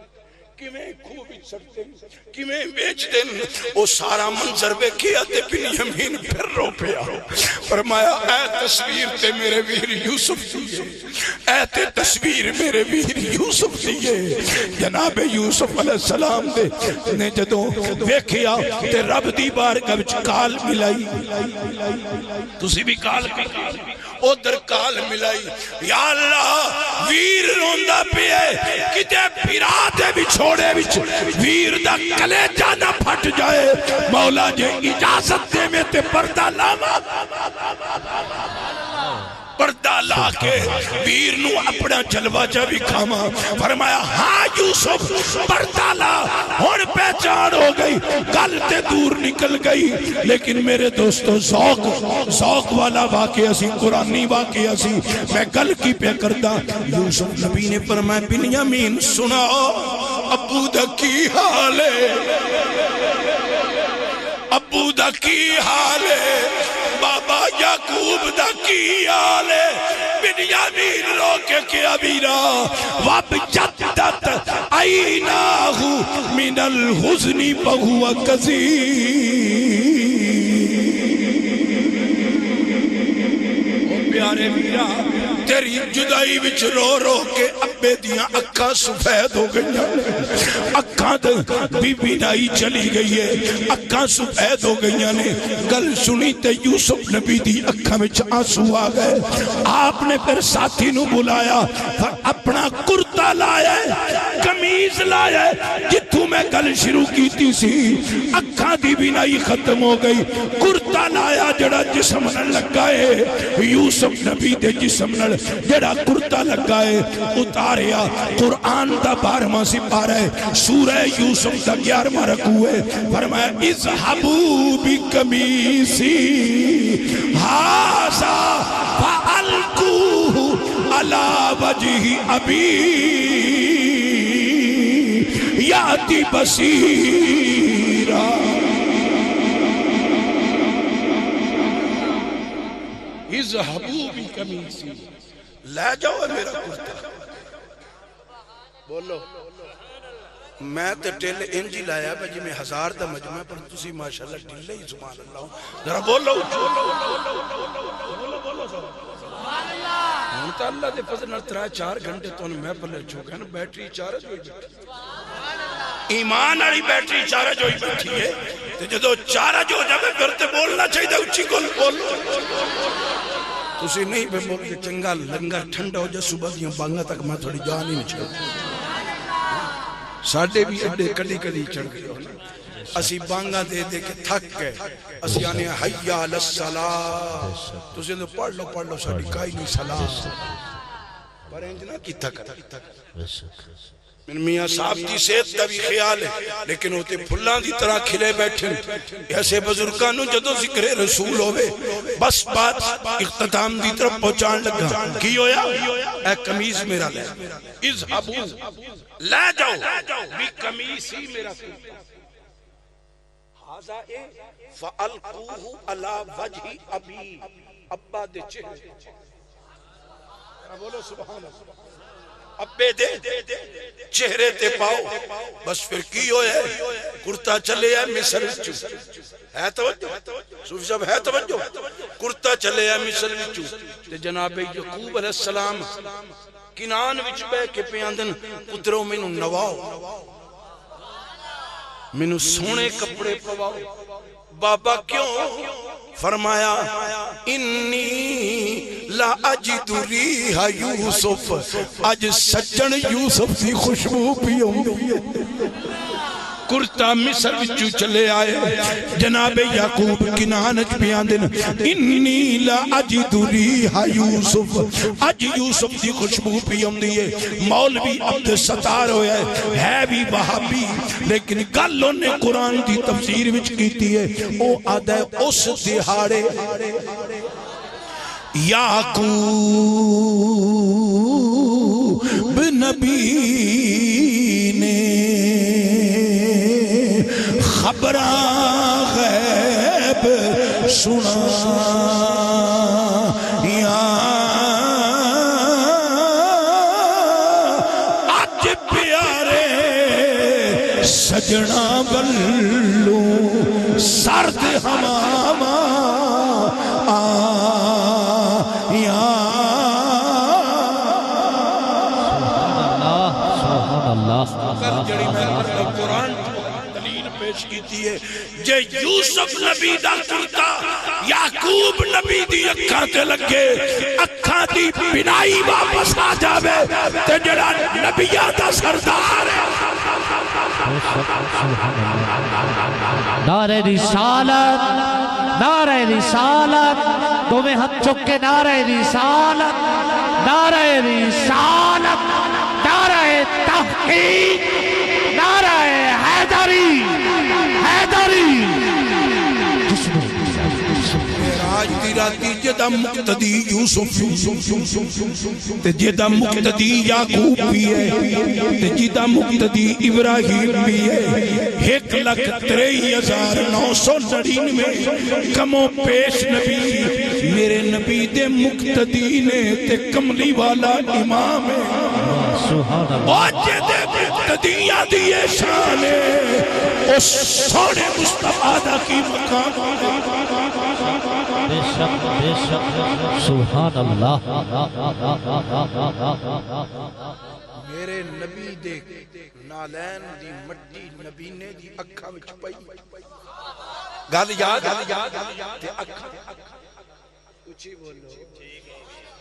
کیویں کھو وچ سٹتے کیویں بیچ دے او سارا منظر ویکھیا تے بنیامین پھر رو پیا فرمایا اے تصویر تے میرے ویر یوسف دیے اے تے تصویر میرے ویر یوسف دیے جناب یوسف علیہ السلام دے نے جدوں ویکھیا تے رب دی بارگاہ وچ کال ملائی تسی بھی کال ادھر کال ملائی یا اللہ ویر روندا پیا کتے پھرا دے بھی چھوڑے وچ ویر دا کلیجہ نہ پھٹ جائے مولا جے اجازت دے میں تے پردہ لاما پردہ لا کے ویر نو اپنا جلوہ جا بھی کھاما فرمایا ہاں یوسف پردہ لا ہون پہچان ہو گئی گل تے دور نکل گئی لیکن میرے دوستو ذوق والا واقعہ سی قرآنی واقعہ سی میں گل کی پہ کردہ یوسف نبی نے فرمایا بنیامین سنا ابو دا کی حال ہے ابو دا کی حال ہے بابا یعقوب دا کی حال ہے بنیامین رو کے کیا بیرا واب جدت عیناہ من الحزن فہو کظیم پیارے میرا تیری جدائی وچ رو رو کے ابے دیاں اکھاں سفید ہو گئیاں اکھاں بی بینائی چلی گئی ہے اکھاں سفید ہو گئیاں نے گل سنی تے یوسف نبی دی اکھاں وچ آنسو آ گئے آپ نے پھر ساتھی نو بلایا اپنا کرتا لایا قمیض لایا جتھوں میں گل شروع کیتی سی اکھاں دی بینائی ختم ہو گئی کرتا لایا جڑا جسم نہ لگائے یوسف نبی دے جسم نہ جڑا کرتا لگائے اتاریا قرآن دا 12واں سپارہ ہے سورہ یوسف دا 11واں رکوع ہے فرمایا اذهبوا بقمیصی ھذا فالقوه علی وجه ابی یاتی بصیرا اذهبوا بقمیصی لے جاؤ میرا کرتا بولو میں تے ٹیل انجی لایا بجی میں 1000 دا مجمع پر تسی ماشاءاللہ ٹھلے ہی سبحان اللہ ذرا بولو ہونتا اللہ دے فضل نرطرہ 4 گھنٹے تو میں پلے چوکے نا بیٹری چارج ہوئی بیٹھی ایمان آری بیٹری چارج ہوئی بیٹھی ہے تو جدو چارج ہو جائے پھر تے بولنا چاہیے اچھی کل بولو تسی نہیں بے بول کے چنگا لنگر ٹھنڈا ہو جائے صبح دیاں بانگا تک میں تھوڑی جان ہی نہیں چھوڑ ساڑھے بھی اڈے کڑی کڑی چڑھ گئے ہونا اسی بانگا دے دے کے تھک گئے اسی آنے حیاء للصلاة تسی اندھو پڑھ لو ساڑھی کائی نہیں سلام پر انجنا کی تھک من میاں صاحب دی صحت کا بھی خیال ہے لیکن ہوتے پھلان دی طرح کھلے بیٹھے ایسے بزرگانوں جدو ذکر رسول ہوئے بس بات اختتام دی طرف پہنچان لگا کی ہویا اے قمیض میرا لے اذهبوا لے جاؤ بھی قمیصی میرا حاضا اے فَأَلْقُوهُ عَلَى وَجْهِ أَبِي ابا دے چہرے بولو سبحان اللہ ابے دے چہرے تے پاؤ بس پھر کی ہوئے کرتا چلے ہے مصر وچوں ہے توجہ صوفی صاحب ہے توجہ کرتا چلے ہے مصر وچوں تے جناب یعقوب علیہ السلام کنان وچ بے کے پیاندن پتروں مینوں نواؤ مینوں سونے کپڑے پواؤ بابا کیوں فرمایا انی لا اجد ریح یوسف اج سجن یوسف کی خوشبو پیوں کرتا مصر وچوں چلے آئے جناب یعقوب کنانچ بیان دن انی لا اجد ریح یوسف اج یوسف دی خوشبو پیوں دیئے مولوی عبد ستار ہویا ہے بھی وہابی لیکن گلوں نے قرآن دی تفسیر وچ کیتی ہے او آدھے اس دہاڑے یعقوب نبی نے خبراں غیب سنا یا اج پیارے سجنا بلو سرد ہماما آیا قرآن دلیل پیش کیتی ہے جے یوسف نبی دا کرتا یعقوب نبی دی اکھاں تے لگے اکھاں دی بینائی واپس آ جاوے تے جڑا نبیاں دا سردار ہے نعرہ رسالت نعرہ رسالت تمہیں ہاتھ چک کے نعرہ رسالت نعرہ رسالت نعرہ تحقیق نعرہ حیدری حیدری آج دی راتی جدہ مقتدی یوسف تے جدہ مقتدی یعقوب بھی ہے تے جدہ مقتدی ابراہیم بھی ہے 1,63,999 کموں پیش نبی میرے نبی دے مقتدی نے تے کملی والا امام ہے اور جدہ مقتدیاں دیئے شان ہے اس سونے مصطفیٰ دا کی مقام بے شک سبحان اللہ میرے نبی دے نالین دی مٹی نبی نے دی اکھا وچ پئی گل یاد تے اکھا اچھی بولو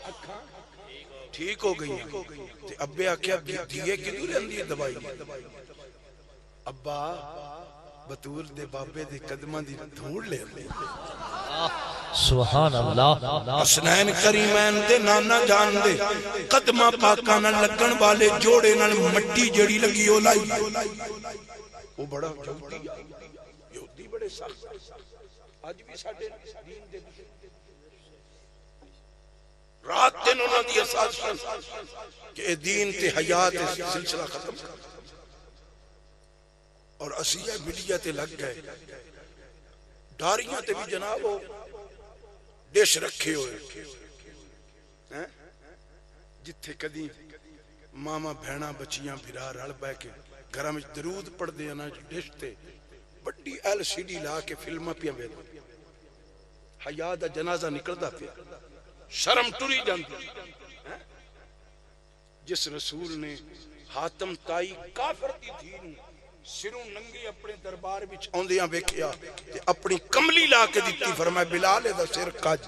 اکھا ٹھیک ہو گئی تے ابے آکھیا دیئے کدوں رہندی ہے دوائی ابا بطول دے بابے دے قدمہ دی دھوڑ لے سبحان اللہ حسنین کریمین دے نانا جان دے قدمہ پاکانہ لگن والے جوڑے نال مٹی جڑی لگی ہو لائی وہ بڑا یہودی بڑے سخت آج بھی ساڑھے دین دے رات دن انہوں نے احساس کہ اے دین تے حیات سلسلہ ختم اور اسیہ بلیہ تے لگ گئے ڈاریاں تے بھی جناب ہو ڈیش رکھے ہوئے جتھے کدی ماما بھینا بچیاں بھرا رڑ بے کے گھرہ میں درود پڑھ دے نا ڈیش تے بڑی LCD لا کے فلمہ پیا بے دو حیاء دا جنازہ نکل دا پیا شرم ٹوری جانتی جس رسول نے حاتم تائی کافر دی تھی سروں ننگی اپنے دربار بچ آندیاں بیکھیا اپنی کملی لا کے دیتی فرمائے بلال دا سر کج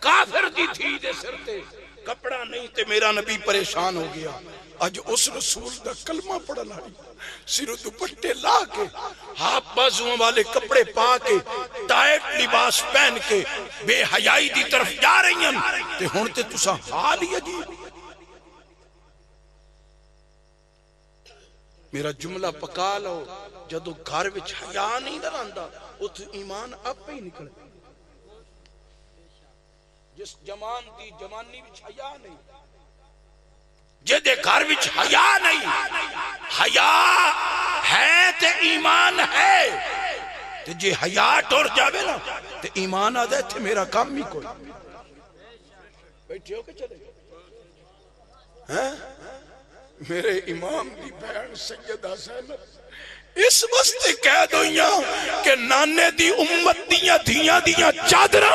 کافر دی تھی دے سر تے کپڑا نہیں تے میرا نبی پریشان ہو گیا آج اس رسول دا کلمہ پڑھا لائی سروں دوپٹے لا کے ہاتھ بازوں والے کپڑے پا کے ٹائٹ لباس پہن کے بے حیائی دی طرف جا رہی ہیں تے ہونتے تسا حال ہی عجیب میرا جملہ پکا لو جدو گھر وچ حیاء نہیں دراندہ اتھ ایمان اب ہی نکل جس جمان دی جمانی وچ حیاء نہیں جدے گھر وچ حیاء نہیں حیاء ہے تے ایمان ہے تے جے حیاء ٹور جاوے نا تے ایمان آدھے تھے میرا کام ہی کوئی بیٹھے ہو کہ چلے ہاں میرے امام دی بہن سیدہ زینب اس واسطے کہہ دویاں کہ نانے دی امت دیاں دھیاں دیاں چادرہ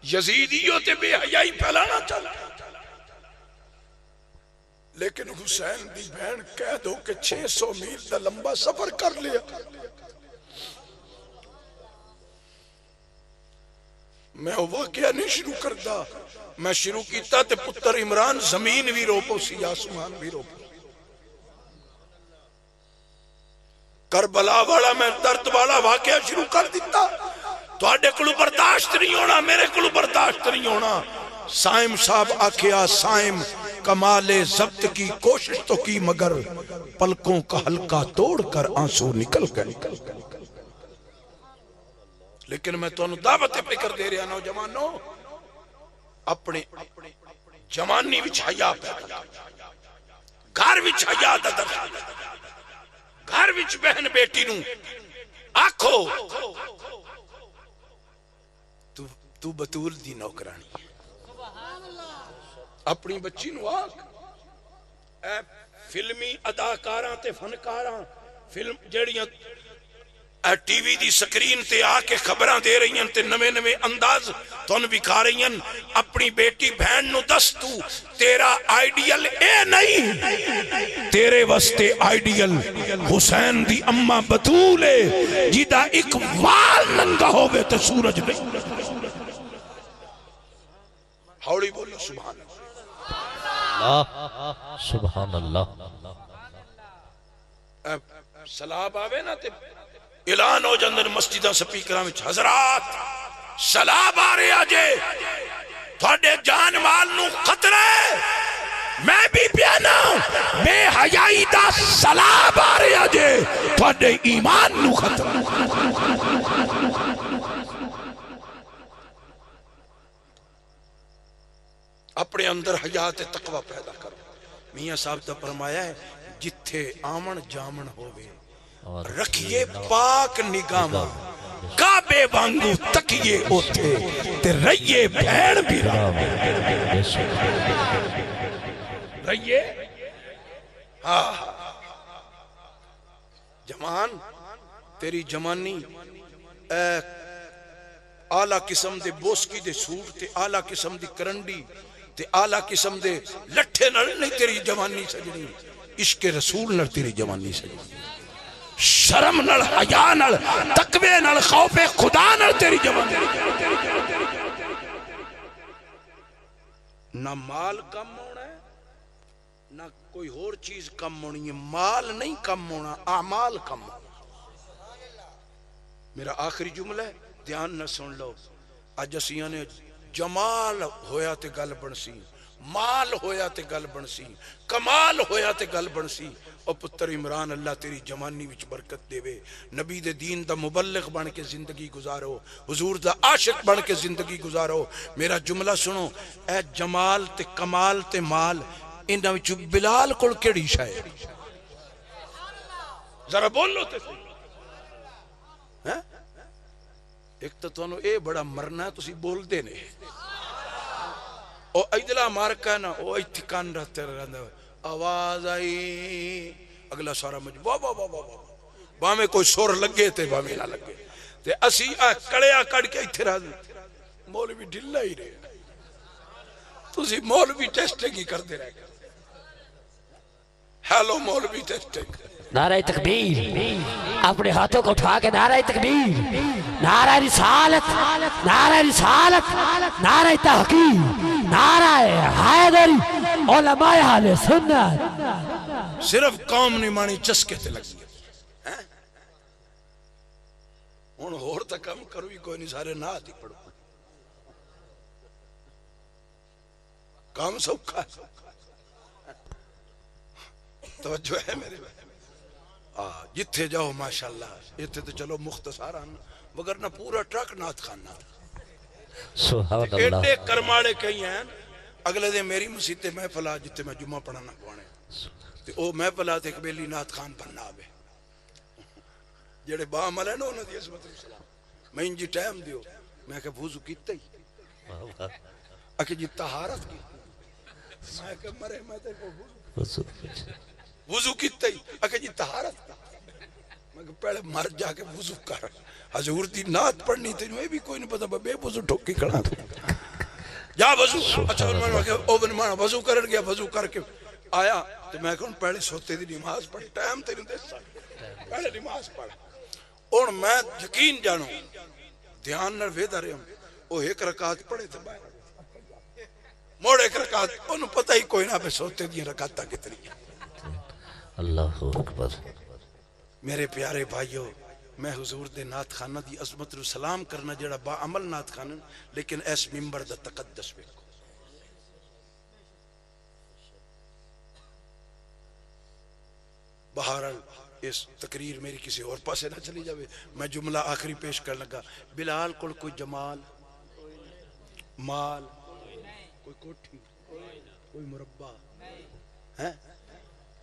یزیدیوں تے بے حیائی پھیلانا چاہتا لیکن حسین دی بہن کہہ دو کہ 600 میل دا لمبا سفر کر لیا میں وہ واقعہ نہیں شروع کرتا میں شروع کیتا تے پتر عمران زمین بھی روپو سی آسمان بھی روپو کربلا والا میں درد والا واقعہ شروع کر دیتا تو آڈے کلو برداشت نہیں ہونا میرے کلو برداشت نہیں ہونا سائم صاحب آکھیا سائم کمال ضبط کی کوشش تو کی مگر پلکوں کا حلقہ توڑ کر آنسو نکل گئے لیکن میں تمہیں دعوت پہ کر دے رہا نوجوانوں، اپنے جوانی وچ حیا پیدا کرو، گھر وچ حیا دا درس، گھر وچ بہن بیٹی نو آکھو تو بطول دی نوکرانی ہے، اپنی بچی نو آکھ اے فلمی اداکاراں تے فنکاراں فلم جڑیاں ٹی وی دی سکرین تے آ کے خبراں دے رہی ہیں تے نویں نویں انداز تن وکھا رہی ہیں، اپنی بیٹی بہن نو دس تو تیرا آئیڈیل اے نہیں، تیرے واسطے آئیڈیل حسین دی اماں بطول ہے جیدہ ایک وال ننگا ہوگے تے سورج نہیں۔ ہوڑی بولو سبحان اللہ، سبحان اللہ۔ سلاب آوے نا تے اعلان ہو جاندے مسجدہ سپیکراں وچ حضرات سلاب آ رہے آجے تھوڑے جان مال نو خطرے، میں بھی پیانا بے حیائی دا سلاب آ رہے آجے تھوڑے ایمان نو خطرے۔ اپنے اندر حیات تقوی پیدا کرو۔ میاں صاحب دا فرمایا ہے جتھے آمن جامن ہوئے رکھیے پاک نگاہاں، کعبے وانگو تکیے اوتھے تے رہیے بھیڑ بھی رہیے۔ ہاں جوان تیری جوانی اعلیٰ قسم دے بوسکی دے سوٹ تے اعلیٰ قسم دی کرنڈی تے اعلیٰ قسم دے لٹھے نال نہیں تیری جوانی سجنی، عشق رسول نال تیری جوانی سجنی، شرم نال حیا نال تقوی نال خوف خدا نال تیری جوانی۔ نہ مال کم ہونا ہے نہ کوئی اور چیز کم ہونی ہے، مال نہیں کم ہونا، اعمال کم ہونا۔ میرا آخری جملہ ہے دھیان نہ سن لو، اج اسیاں نے جمال ہویا تے گل بنسی، مال ہویا تے گل بنسی، کمال ہویا تے گل بنسی۔ او پتر عمران اللہ تیری جوانی وچ برکت دے وے، نبی دے دین دا مبلغ بن کے زندگی گزارو، حضور دا عاشق بن کے زندگی گزارو۔ میرا جملہ سنو، اے جمال تے کمال تے مال انہاں وچ بلال کول کیڑی شے ہے؟ ذرا بولو تے ہاں ایک تو تانوں اے بڑا مرنا ہے تسی بول دے نے، او ایدلا مارکا ہے نا او ایتھی کان رہتے رہندا آواز آئی اگلا سارا واہ واہ واہ واہ باہمیں کوئی سور لگے تے باہمیں نہ لگے تے اسی کڑیا کڑ کے ایتھے رہ دے مولوی ڈھلا ہی رہے، تسی مولوی ٹیسٹنگ ہی کر دے رہے گا۔ ہیلو مولوی ٹیسٹنگ، نعرہ تکبیر، اپنے ہاتھوں کو اٹھا کے نعرہ تکبیر، نعرہ رسالت، نعرہ رسالت، نعرہ تحقیق، نعرہ حیدری، علماء اہل سنت۔ صرف قوم نہیں مانی چسکے تے لگ گئے ہن ہور تا کم کرو ہی کوئی نہیں، سارے نعت ہی پڑھو، کام سوکھا ہے۔ توجہ ہے میرے جتھے جاؤ ماشاءاللہ، اتھے تو چلو مختصران وگرنہ پورا ٹرک نعت خانہ۔ سبحان اللہ۔ ایڈے کرماڑے کئی ہیں، اگلے دن میری مسجد محفل آ جتے میں جمعہ پڑھانا پوانے تے او محفل آتے ایک بیلی نعت خان بننا آوے جڑے با عمل ہے نا انہوں دی عظمت السلام، میں انجی ٹائم دیو، میں کہ وضو کیتا ہی اکھے جی طہارت کی، میں کہ مرے میں تے کو وضو کیتا ہی اکھے جی طہارت کا، میں کہ پہلے مر جا کے وضو کر، حضور دی نعت پڑھنی تے نوے بھی کوئی نہیں پتا بے وضو ٹھوکی کھڑا جا وضو۔ اچھا میں وضو کرن گیا، وضو کر کے آیا تو میں کہوں پہلے سوتے دی نماز پڑھ، ٹائم تیرے دے سکتے پہلے نماز پڑھ، اور میں یقین جانوں دھیان نہ ویدہ رہے ہوں وہ ایک رکعت پڑھے تھے باہر موڑ ایک رکعت انہوں پتہ ہی کوئی نہ پہ سوتے دی رکعتہ کتنی ہے۔ اللہ اکبر۔ میرے پیارے بھائیو، میں حضور دے نعت خانہ دی عظمت رو سلام کرنا جڑا با عمل نعت خانہ، لیکن ایس ممبر دا تقدس بیکو بہرحال اس تقریر میری کسی اور پاسے نہ چلی جاوے، میں جملہ آخری پیش کر لگا۔ بلال کو کوئی جمال، مال، کوئی کوٹھی، کوئی مربع ہے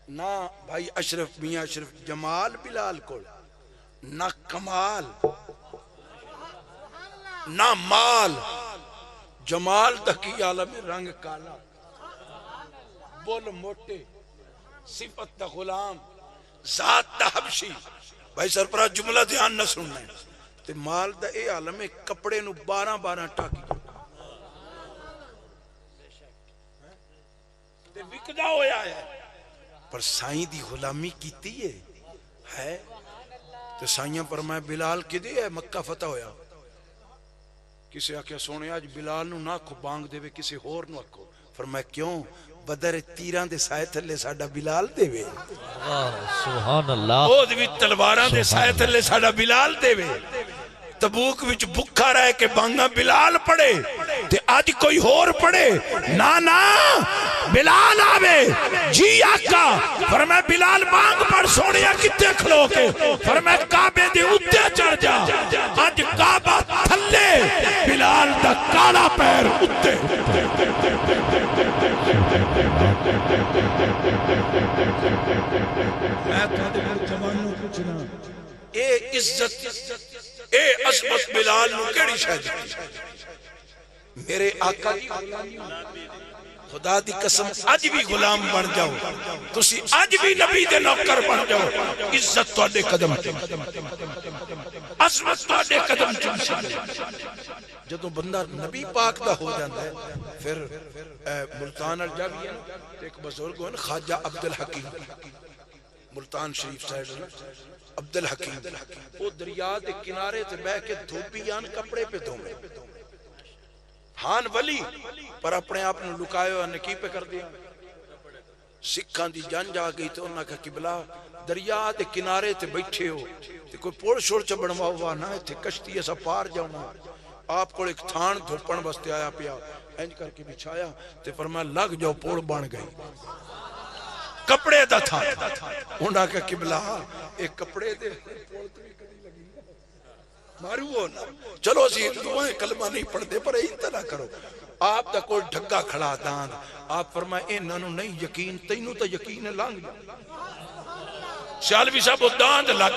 نہ بھائی اشرف میاں اشرف جمال بلال کو نہ کمال نہ مال، جمال تکی عالم رنگ کالا، بول موٹے، صفت دا غلام، ذات دا حبشی۔ بھائی سرپراہ جملہ دھیان نہ سننا ہے تے مال دا اے عالم ہے کپڑے نو 12 ٹاکی تے وکدا ہویا ہے، پر سائیں دی غلامی کیتی ہے تے سائیاں فرمایا بلال کدے ہے مکہ فتح ہویا، کسے آکھیا سونے آج بلال نو نہ آکھو بانگ دے وے کسے ہور نو آکھو، فرمایا کیوں بدر تیران دے سائے تھلے ساڑا بلال دے وے، سبحان اللہ، او دوی تلواراں دے سائے تھلے ساڑا بلال دے وے، تبوک وچ بھکھا رہے کہ بانگا بلال پڑے تے آج کوئی ہور پڑے، نا بلال آوے جی آقا، فرمایا بلال بانگ پڑھ سونیا کتے کھلو کے، فرمایا کعبے دے اتے چڑھ جا، آج کعبہ تھلے بلال دا کالا پیر اتے، میں کہتے ہیں جوانوں پوچھنا اے عزت اے عظمت بلال نو کیڑی شاید میرے آقا خدا دی قسم آج بھی غلام بن جاؤ، تسی آج بھی نبی دے نوکر بن جاؤ، عزت تو آڈے قدم عظمت تو آڈے قدم چنسی، جدو بندہ نبی پاک دا ہو جاندہ ہے پھر ملتان الجاوی ہے ایک بزرگ ہوئے خواجہ عبدالحکیم ملتان شریف صاحب عبدالحکیم، وہ دریا دے کنارے تے بہ کے دھوبیان کپڑے پہ دھومے، ہان ولی پر اپنے آپ نے لکائے اور نکی پہ کر دیا، سکھان دی جان جا گئی تو انہاں کا قبلہ دریا دے کنارے تے بیٹھے ہو تے کوئی پوڑ شوڑ چا بڑھوا ہوا نہ تے کشتی ایسا پار جاؤنا، آپ کو ایک تھان دھوپن بستے آیا پیا اینج کر کے بچھایا تے فرمایا لگ جاؤ پوڑ بان گئی، کپڑے دا تھا انہاں کا قبلہ ایک کپڑے دے مارو ہونا چلو سی دعائیں کلمہ نہیں پڑھ دے پر ایتا نہ کرو، آپ دا کوئی ڈھگا کھڑا داند، آپ فرمائے انہوں نہیں یقین تینوں تا یقین لانگ جا، سیالوی صاحب وہ داند لگ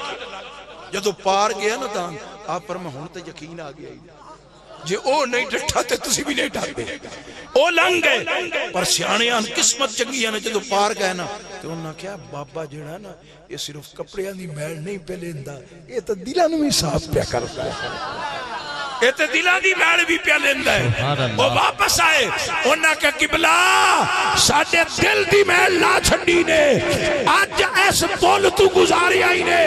جدو پار گیا نا داند، آپ فرمائے ہون تا یقین آگیا ہی جے او نہیں ڈٹھا تے تسی بھی نہیں ڈھاتے او لنگ گئے، پر سیانے آن قسمت چنگی ہے نا جدو پار گئے نا تو انہاں کیا بابا جڑا نا یہ صرف کپڑے آنی میل نہیں پہ لیندہ یہ تو دلانو ہی صاف پہ کرتا ہے، یہ تو دلان دی میل بھی پہ لیندہ ہے، وہ واپس آئے انہاں کا قبلہ ساڑھے دل دی میل لا چھڑی نے آج ایس پول تو گزاری آئی نے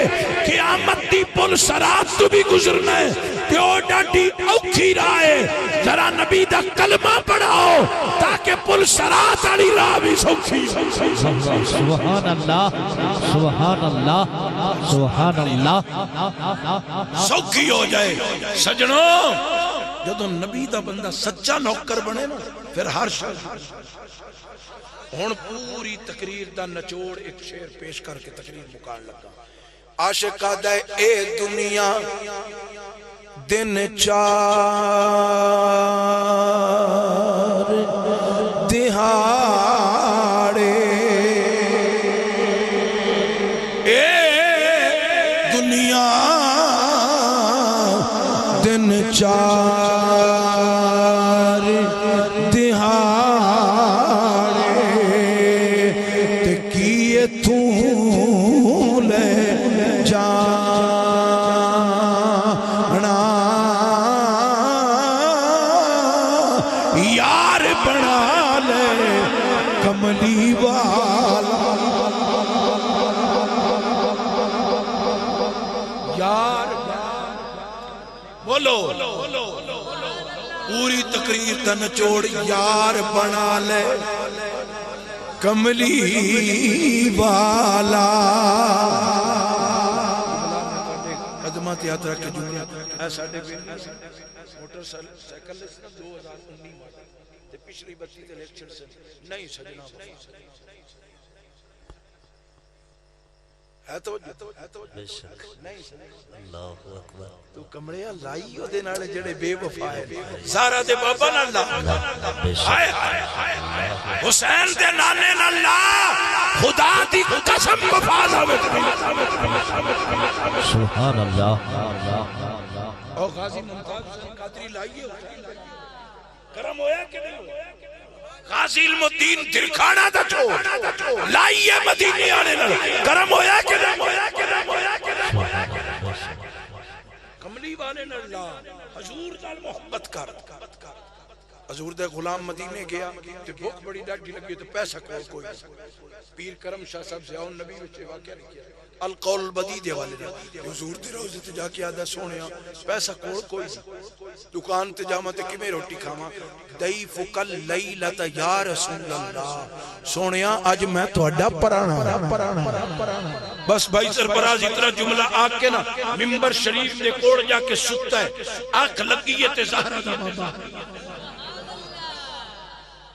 قیامت دی پول سرات تو بھی گزرنا ہے پیو ڈاڈی اوکھی رائے ذرا نبی دا کلمہ پڑھاؤ تاکہ پل سرات آلی راہ بھی سوکھی، سبحان اللہ، سبحان اللہ، سبحان اللہ، سوکھی ہو جائے سجنوں، جدو نبی دا بندہ سچا نوکر بنے نا پھر ہر شخص ہون پوری تقریر دا نچوڑ ایک شعر پیش کر کے تقریر مکان لگا، عاشقہ دے اے دنیا دن چار دہاڑے اے دنیا دن چار دہاڑے تے کیے تو لے جانا یار بنا لے کملی والا، یار بولو پوری تقریر دا نچوڑ یار بنا لے کملی والا، قدمات یاد رکھ کے جمعہ اے ساڑھے موٹر سائیکل لیسنا 2019 پچھلی بچی تے لیکچر سے نہیں سجنا ہے تو بے شک اللہ اکبر تو کمڑیا لائی او دے نال جڑے بے وفا ہے زہرا دے بابا نال لا ہائے ہائے حسین دے نانے نال لا خدا دی قسم وفا لاوے سبحان اللہ او غازی ممتاز حسین قادری لائیے کرم ہویا کہ نہیں ہویا غازی علم الدین دلکھانا دا چھوڑ لائیے مدینے آنے نال کرم ہویا کہ نہیں ہویا کملی والے نال لا حضور نال محبت کر حضور دے غلام مدینے گیا تے بہت بڑی ڈاڈی لگی تو پیسہ کوئی پیر کرم شاہ صاحب سے آؤں نبی وچے واقعہ لکھیا القول البدی دے والے حضور دی روزے تے جا کے آدھا سونیا پیسہ کوئی دکان تے جاما تے کمیں روٹی کھاما ضیفک اللیلۃ یا رسول اللہ سونیا آج میں تہاڈا پرانا بس بھائی سربراز اتنا جملہ آگ کے نا ممبر شریف دے کوڑ جا کے ستا ہے آنکھ لگی ہے تے زہرا دا بابا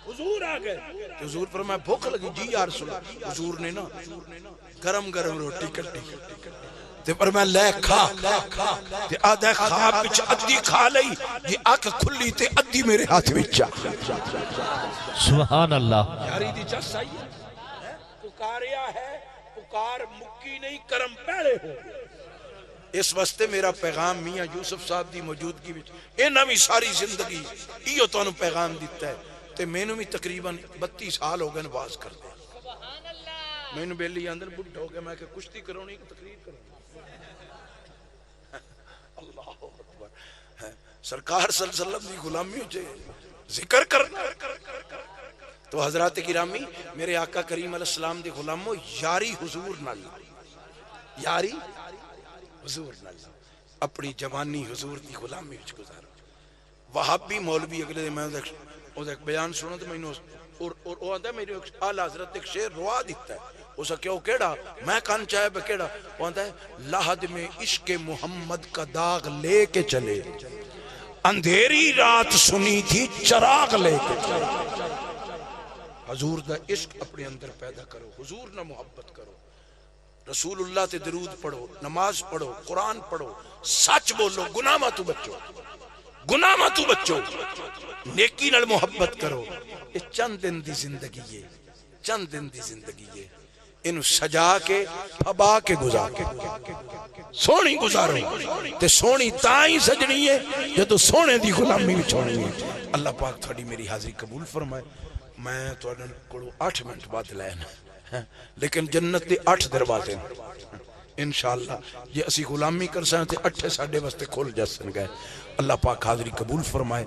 حضور آ گئے حضور پر میں بھوک لگی جی یا رسول اللہ حضور نے نا گرم روٹی کٹی تے پر میں لے کھا تے آدھے خواب بچ ادھی کھا لئی یہ آنکھ کھلی تے ادھی میرے ہاتھ بچا سبحان اللہ یاری دی چس آئی ہے پکاریا ہے پکار مکی نہیں کرم پہلے ہو اس واسطے میرا پیغام میاں یوسف صاحب دی موجودگی وچ انہاں بھی ساری زندگی ایو تانوں پیغام دیتا ہے تے مینوں بھی تقریباً 32 سال ہو گئے نواز کر دے میں نے بیلی اندر بڑھا ہو گیا میں کہ کشتی کرونی کہ تقریر کرونی اللہ اکبر سرکار صلی اللہ علیہ وسلم دی غلامی ہو جائے ذکر کرنا تو حضرات گرامی میرے آقا کریم علیہ السلام دی غلاموں یاری حضور نال یاری حضور نال اپنی جوانی حضور دی غلامی وچ گزارو وہابی مولوی اگلے دن میں ایک بیان سنو تو میں اور وہ آتا ہے میری آل حضرت ایک شعر روا دیتا ہے اسا کیوں کیڑا میں کان چاہے بے کیڑا وہ آتا ہے لحد میں عشق محمد کا داغ لے کے چلے اندھیری رات سنی تھی چراغ لے کے چلے حضور دا عشق اپنے اندر پیدا کرو حضور نہ محبت کرو رسول اللہ تے درود پڑھو نماز پڑھو قرآن پڑھو سچ بولو گناہ ماتو بچو نیکی نال محبت کرو یہ چند دن دی زندگی ہے انہوں سجا کے پھبا کے گزار سونی گزارو تے سونی تائیں سجنی ہے جو تو سونے دی غلامی بھی چھوڑنی ہے اللہ پاک تھوڑی میری حاضری قبول فرمائے میں تھوڑا کڑو 8 منٹ بعد لینا لیکن جنت دے 8 دروازے انشاءاللہ یہ اسی غلامی کر سکتے 8 ساڑھے واسطے کھول جا سن گئے اللہ پاک حاضری قبول فرمائے